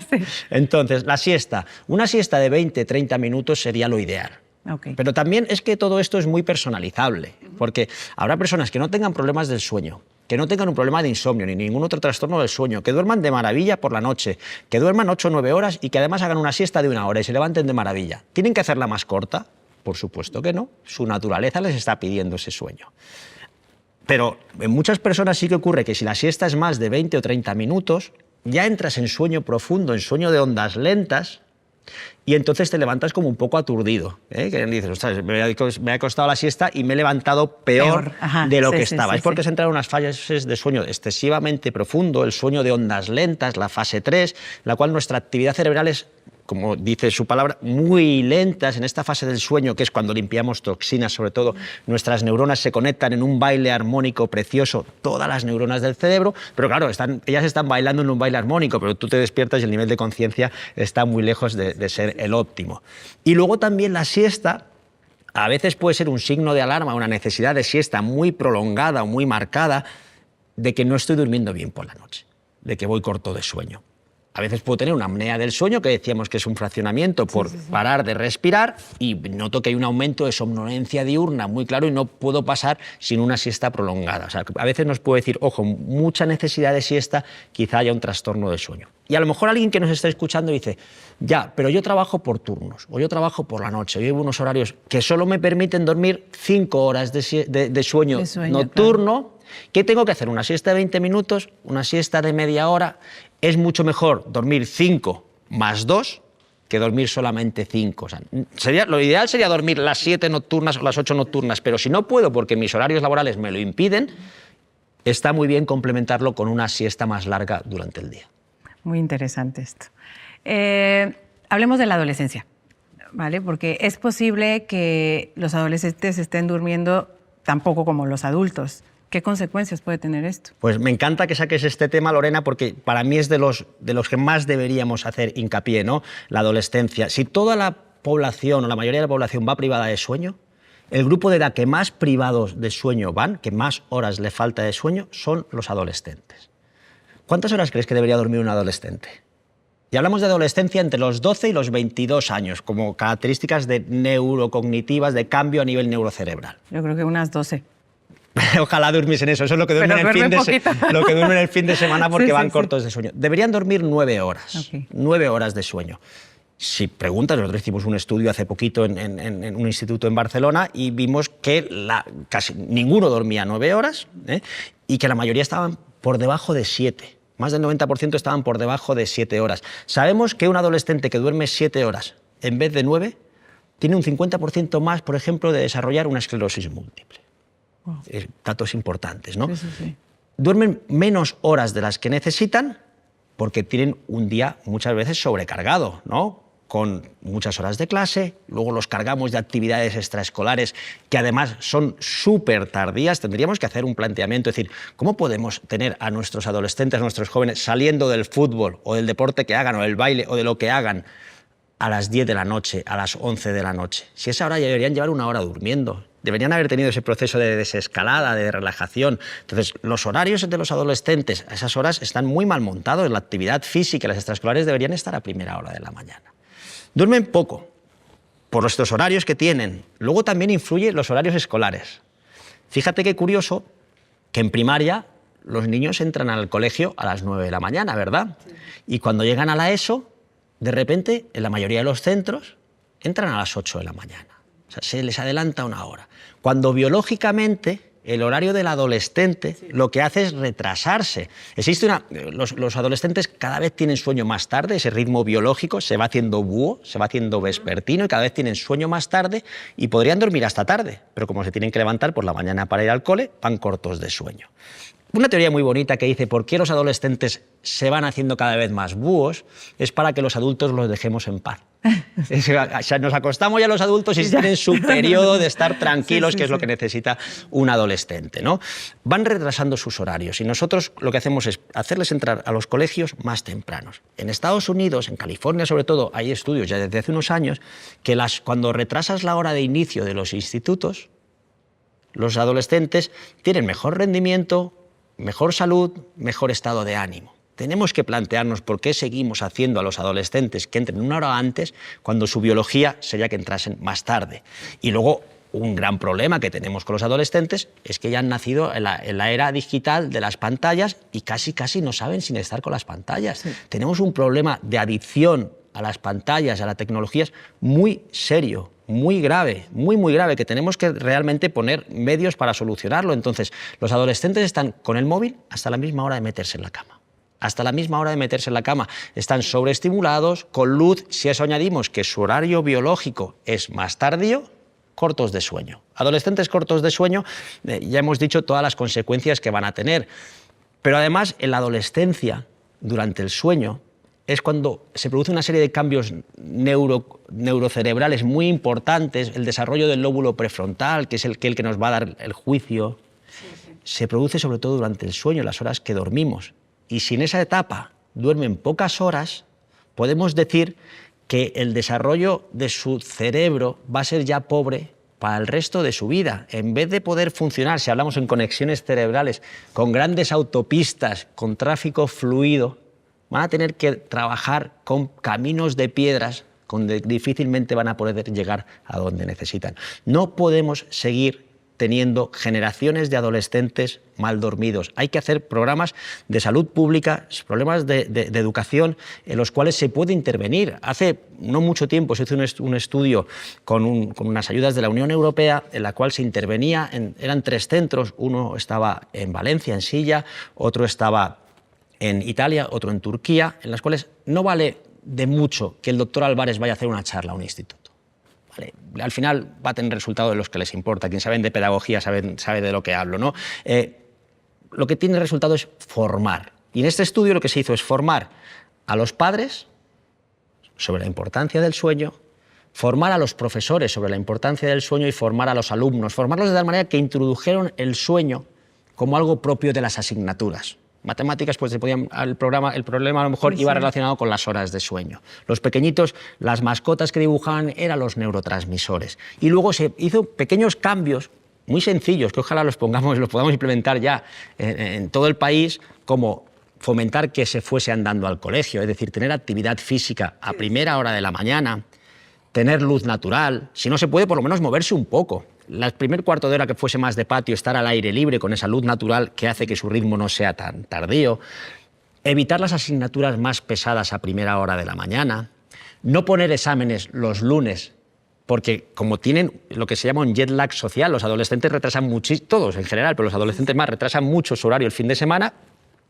Sí.
Entonces, la siesta. Una siesta de 20-30 minutos sería lo ideal. Okay. Pero también es que todo esto es muy personalizable, porque habrá personas que no tengan problemas del sueño, que no tengan un problema de insomnio ni ningún otro trastorno del sueño, que duerman de maravilla por la noche, que duerman 8 o 9 horas y que además hagan una siesta de 1 hora y se levanten de maravilla. ¿Tienen que hacerla más corta? Por supuesto que no. Su naturaleza les está pidiendo ese sueño. Pero en muchas personas sí que ocurre que si la siesta es más de 20 o 30 minutos, ya entras en sueño profundo, en sueño de ondas lentas, y entonces te levantas como un poco aturdido, que dices, ostras, me ha acostado la siesta y me he levantado peor de lo que estaba. Es porque se entra en unas fases de sueño excesivamente profundo, el sueño de ondas lentas, la fase 3, la cual nuestra actividad cerebral es, como dice su palabra, muy lentas en esta fase del sueño, que es cuando limpiamos toxinas, sobre todo nuestras neuronas se conectan en un baile armónico precioso, todas las neuronas del cerebro, pero claro, ellas están bailando en un baile armónico, pero tú te despiertas y el nivel de conciencia está muy lejos de ser el óptimo. Y luego también la siesta a veces puede ser un signo de alarma, una necesidad de siesta muy prolongada o muy marcada de que no estoy durmiendo bien por la noche, de que voy corto de sueño. A veces puedo tener una apnea del sueño, que decíamos que es un fraccionamiento por parar de respirar, y noto que hay un aumento de somnolencia diurna muy claro y no puedo pasar sin una siesta prolongada. O sea, a veces nos puede decir, ojo, mucha necesidad de siesta, quizá haya un trastorno del sueño. Y a lo mejor alguien que nos está escuchando dice, ya, pero yo trabajo por turnos, o yo trabajo por la noche, yo llevo unos horarios que solo me permiten dormir 5 horas de sueño nocturno. Claro. ¿Qué tengo que hacer? ¿Una siesta de 20 minutos? ¿Una siesta de media hora? Es mucho mejor dormir 5 más 2 que dormir solamente 5. O sea, lo ideal sería dormir las 7 nocturnas o las 8 nocturnas, pero si no puedo porque mis horarios laborales me lo impiden, está muy bien complementarlo con una siesta más larga durante el día.
Muy interesante esto. Hablemos de la adolescencia, ¿vale? Porque es posible que los adolescentes estén durmiendo tan poco como los adultos. ¿Qué consecuencias puede tener esto?
Pues me encanta que saques este tema, Lorena, porque para mí es de los que más deberíamos hacer hincapié, ¿no? La adolescencia. Si toda la población o la mayoría de la población va privada de sueño, el grupo de edad que más privados de sueño van, que más horas le falta de sueño, son los adolescentes. ¿Cuántas horas crees que debería dormir un adolescente? Y hablamos de adolescencia entre los 12 y los 22 años, como características neurocognitivas, de cambio a nivel neurocerebral.
Yo creo que unas 12.
Ojalá durmiesen eso. Eso es lo que duermen, lo que duermen el fin de semana porque van cortos de sueño. Deberían dormir 9 horas. Okay. 9 horas de sueño. Si preguntas, nosotros hicimos un estudio hace poquito en un instituto en Barcelona y vimos que casi ninguno dormía 9 horas y que la mayoría estaban por debajo de 7. Más del 90% estaban por debajo de 7 horas. Sabemos que un adolescente que duerme 7 horas en vez de 9 tiene un 50% más, por ejemplo, de desarrollar una esclerosis múltiple. Wow. Datos importantes, ¿no? Sí. Duermen menos horas de las que necesitan porque tienen un día muchas veces sobrecargado, ¿no? Con muchas horas de clase, luego los cargamos de actividades extraescolares que además son súper tardías. Tendríamos que hacer un planteamiento, es decir, ¿cómo podemos tener a nuestros adolescentes, a nuestros jóvenes saliendo del fútbol o del deporte que hagan o del baile o de lo que hagan a las 10 de la noche, a las 11 de la noche? Si esa hora ya deberían llevar una hora durmiendo. Deberían haber tenido ese proceso de desescalada, de relajación. Entonces, los horarios de los adolescentes a esas horas están muy mal montados. La actividad física y las extraescolares deberían estar a primera hora de la mañana. Duermen poco, por estos horarios que tienen. Luego también influyen los horarios escolares. Fíjate qué curioso que en primaria los niños entran al colegio a las 9 de la mañana, ¿verdad? Sí. Y cuando llegan a la ESO, de repente, en la mayoría de los centros, entran a las 8 de la mañana. O sea, se les adelanta una hora. Cuando biológicamente el horario del adolescente lo que hace es retrasarse. Los adolescentes cada vez tienen sueño más tarde, ese ritmo biológico se va haciendo búho, se va haciendo vespertino y cada vez tienen sueño más tarde y podrían dormir hasta tarde, pero como se tienen que levantar por la mañana para ir al cole, van cortos de sueño. Una teoría muy bonita que dice por qué los adolescentes se van haciendo cada vez más búhos es para que los adultos los dejemos en paz. O sea, nos acostamos ya los adultos y tienen su periodo de estar tranquilos, que es lo que necesita un adolescente, ¿no? Van retrasando sus horarios y nosotros lo que hacemos es hacerles entrar a los colegios más tempranos. En Estados Unidos, en California sobre todo, hay estudios ya desde hace unos años que cuando retrasas la hora de inicio de los institutos, los adolescentes tienen mejor rendimiento, mejor salud, mejor estado de ánimo. Tenemos que plantearnos por qué seguimos haciendo a los adolescentes que entren una hora antes cuando su biología sería que entrasen más tarde. Y luego, un gran problema que tenemos con los adolescentes es que ya han nacido en la era digital de las pantallas y casi no saben sin estar con las pantallas. Sí. Tenemos un problema de adicción a las pantallas, a las tecnologías, muy serio, muy grave, muy grave, que tenemos que realmente poner medios para solucionarlo. Entonces, los adolescentes están con el móvil hasta la misma hora de meterse en la cama. Hasta la misma hora de meterse en la cama. Están sobreestimulados, con luz, si a eso añadimos que su horario biológico es más tardío, cortos de sueño. Adolescentes cortos de sueño, ya hemos dicho todas las consecuencias que van a tener. Pero además, en la adolescencia, durante el sueño, es cuando se produce una serie de cambios neurocerebrales muy importantes, el desarrollo del lóbulo prefrontal, que es el que nos va a dar el juicio, se produce sobre todo durante el sueño, las horas que dormimos. Y si en esa etapa duermen pocas horas, podemos decir que el desarrollo de su cerebro va a ser ya pobre para el resto de su vida. En vez de poder funcionar, si hablamos en conexiones cerebrales, con grandes autopistas, con tráfico fluido, van a tener que trabajar con caminos de piedras donde difícilmente van a poder llegar a donde necesitan. No podemos seguir teniendo generaciones de adolescentes mal dormidos. Hay que hacer programas de salud pública, problemas de educación en los cuales se puede intervenir. Hace no mucho tiempo se hizo un estudio con unas ayudas de la Unión Europea en la cual se intervenía, eran 3 centros, uno estaba en Valencia, en Silla, otro estaba en Italia, otro en Turquía, en las cuales no vale de mucho que el doctor Álvarez vaya a hacer una charla a un instituto. ¿Vale? Al final va a tener resultados de los que les importa. Quien saben de pedagogía sabe de lo que hablo, ¿no? Lo que tiene resultado es formar. Y en este estudio lo que se hizo es formar a los padres sobre la importancia del sueño, formar a los profesores sobre la importancia del sueño y formar a los alumnos. Formarlos de tal manera que introdujeron el sueño como algo propio de las asignaturas. Matemáticas, pues el problema a lo mejor iba relacionado con las horas de sueño. Los pequeñitos, las mascotas que dibujaban eran los neurotransmisores. Y luego se hizo pequeños cambios muy sencillos, que ojalá los podamos implementar ya en todo el país, como fomentar que se fuese andando al colegio, es decir, tener actividad física a primera hora de la mañana, tener luz natural, si no se puede, por lo menos moverse un poco. el primer cuarto de hora que fuese más de patio, estar al aire libre con esa luz natural que hace que su ritmo no sea tan tardío, evitar las asignaturas más pesadas a primera hora de la mañana, no poner exámenes los lunes, porque como tienen lo que se llama un jet lag social, los adolescentes retrasan muchísimo, todos en general, pero los adolescentes más retrasan mucho su horario el fin de semana,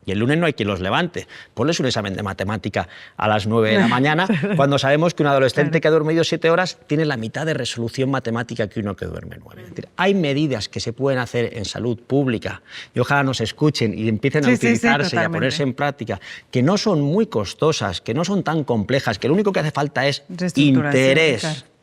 y el lunes no hay quien los levante. Ponles un examen de matemática a las 9 de la mañana, cuando sabemos que un adolescente que ha dormido 7 horas tiene la mitad de resolución matemática que uno que duerme 9. Es decir, hay medidas que se pueden hacer en salud pública, y ojalá nos escuchen y empiecen a utilizarse y a ponerse en práctica, que no son muy costosas, que no son tan complejas, que lo único que hace falta es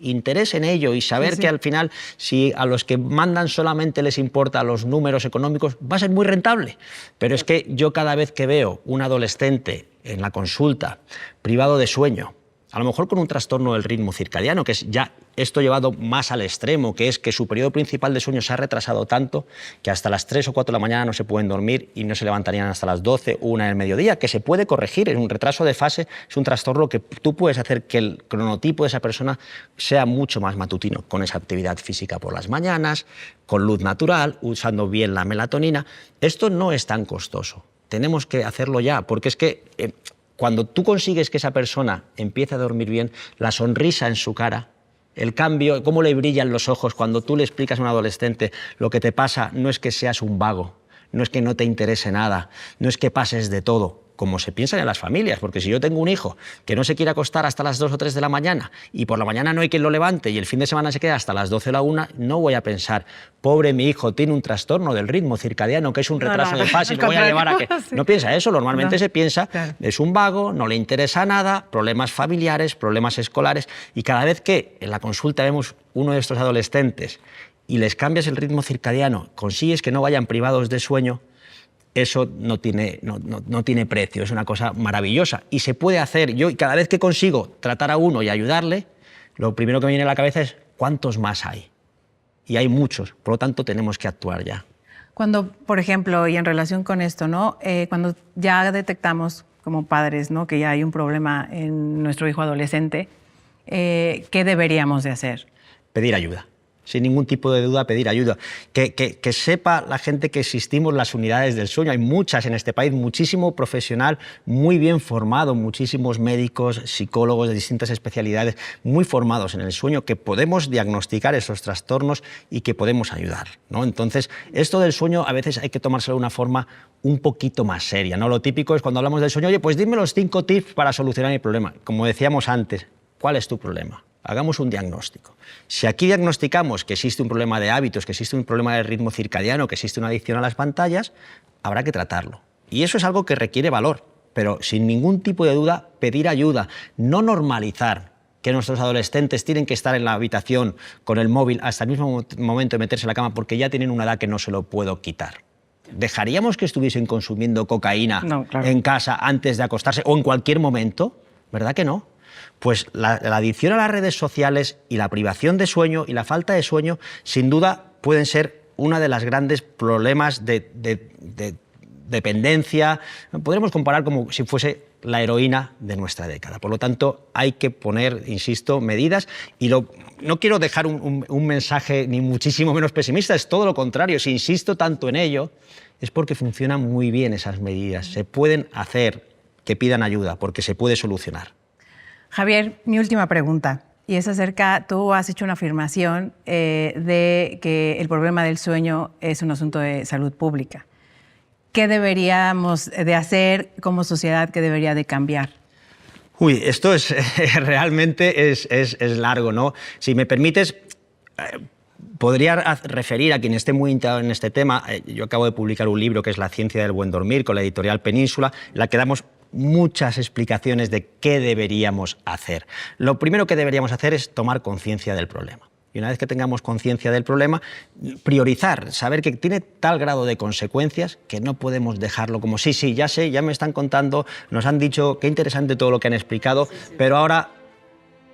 interés en ello y saber que al final, si a los que mandan solamente les importa los números económicos, va a ser muy rentable. Pero es que yo cada vez que veo un adolescente en la consulta privado de sueño, a lo mejor con un trastorno del ritmo circadiano, que es ya esto llevado más al extremo, que es que su periodo principal de sueño se ha retrasado tanto que hasta las 3 o 4 de la mañana no se pueden dormir y no se levantarían hasta las 12 o 1 del mediodía, que se puede corregir, es un retraso de fase, es un trastorno que tú puedes hacer que el cronotipo de esa persona sea mucho más matutino, con esa actividad física por las mañanas, con luz natural, usando bien la melatonina. Esto no es tan costoso, tenemos que hacerlo ya, porque es que cuando tú consigues que esa persona empiece a dormir bien, la sonrisa en su cara, el cambio, cómo le brillan los ojos cuando tú le explicas a un adolescente lo que te pasa no es que seas un vago, no es que no te interese nada, no es que pases de todo, como se piensa en las familias, porque si yo tengo un hijo que no se quiere acostar hasta las 2 o 3 de la mañana y por la mañana no hay quien lo levante y el fin de semana se queda hasta las 12 o la 1, no voy a pensar, pobre mi hijo, tiene un trastorno del ritmo circadiano, que es un retraso de fase, y lo voy a llevar a que... No piensa eso, normalmente se piensa, es un vago, no le interesa nada, problemas familiares, problemas escolares, y cada vez que en la consulta vemos uno de estos adolescentes y les cambias el ritmo circadiano, consigues que no vayan privados de sueño, eso no tiene precio, es una cosa maravillosa y se puede hacer. Yo cada vez que consigo tratar a uno y ayudarle, lo primero que me viene a la cabeza es ¿cuántos más hay? Y hay muchos, por lo tanto tenemos que actuar ya.
Cuando, por ejemplo, y en relación con esto, ¿no? Cuando ya detectamos como padres, ¿no?, que ya hay un problema en nuestro hijo adolescente, ¿qué deberíamos de hacer?
Pedir ayuda. Sin ningún tipo de duda, pedir ayuda. Que sepa la gente que existimos las unidades del sueño. Hay muchas en este país, muchísimo profesional muy bien formado, muchísimos médicos, psicólogos de distintas especialidades muy formados en el sueño, que podemos diagnosticar esos trastornos y que podemos ayudar, ¿no? Entonces, esto del sueño a veces hay que tomárselo de una forma un poquito más seria, ¿no? Lo típico es cuando hablamos del sueño, oye, pues dime los 5 tips para solucionar mi problema. Como decíamos antes, ¿cuál es tu problema? Hagamos un diagnóstico. Si aquí diagnosticamos que existe un problema de hábitos, que existe un problema de ritmo circadiano, que existe una adicción a las pantallas, habrá que tratarlo. Y eso es algo que requiere valor, pero sin ningún tipo de duda, pedir ayuda, no normalizar que nuestros adolescentes tienen que estar en la habitación con el móvil hasta el mismo momento de meterse en la cama porque ya tienen una edad que no se lo puedo quitar. ¿Dejaríamos que estuviesen consumiendo cocaína en casa antes de acostarse o en cualquier momento? ¿Verdad que no? Pues la adicción a las redes sociales y la privación de sueño y la falta de sueño, sin duda, pueden ser uno de los grandes problemas de dependencia. Podremos comparar como si fuese la heroína de nuestra década. Por lo tanto, hay que poner, insisto, medidas. Y no quiero dejar un mensaje ni muchísimo menos pesimista, es todo lo contrario. Si insisto tanto en ello, es porque funcionan muy bien esas medidas. Se pueden hacer, que pidan ayuda, porque se puede solucionar.
Javier, mi última pregunta, y es acerca, tú has hecho una afirmación de que el problema del sueño es un asunto de salud pública. ¿Qué deberíamos de hacer como sociedad? ¿Qué debería de cambiar?
Uy, esto es realmente es largo, ¿no? Si me permites, podría referir a quien esté muy interesado en este tema. Yo acabo de publicar un libro que es La ciencia del buen dormir, con la editorial Península, en la que damos muchas explicaciones de qué deberíamos hacer. Lo primero que deberíamos hacer es tomar conciencia del problema. Y una vez que tengamos conciencia del problema, priorizar, saber que tiene tal grado de consecuencias que no podemos dejarlo como sí, ya sé, ya me están contando, nos han dicho qué interesante todo lo que han explicado, pero ahora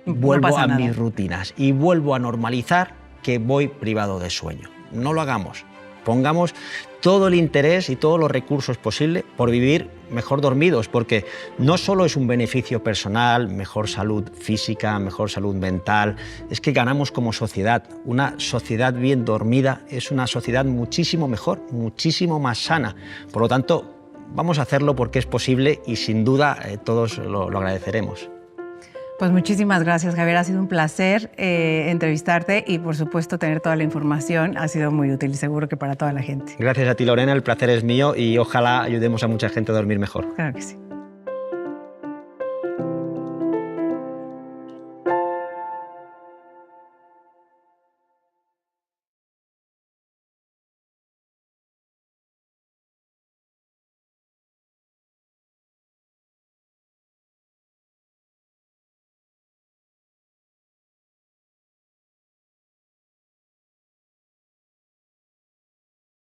vuelvo a mis rutinas y vuelvo a normalizar que voy privado de sueño. No lo hagamos. pongamos todo el interés y todos los recursos posibles por vivir mejor dormidos, porque no solo es un beneficio personal, mejor salud física, mejor salud mental, es que ganamos como sociedad. Una sociedad bien dormida es una sociedad muchísimo mejor, muchísimo más sana. Por lo tanto, vamos a hacerlo porque es posible y sin duda todos lo agradeceremos.
Pues muchísimas gracias, Javier. Ha sido un placer entrevistarte y, por supuesto, tener toda la información. Ha sido muy útil y seguro que para toda la gente.
Gracias a ti, Lorena. El placer es mío y ojalá ayudemos a mucha gente a dormir mejor.
Claro que sí.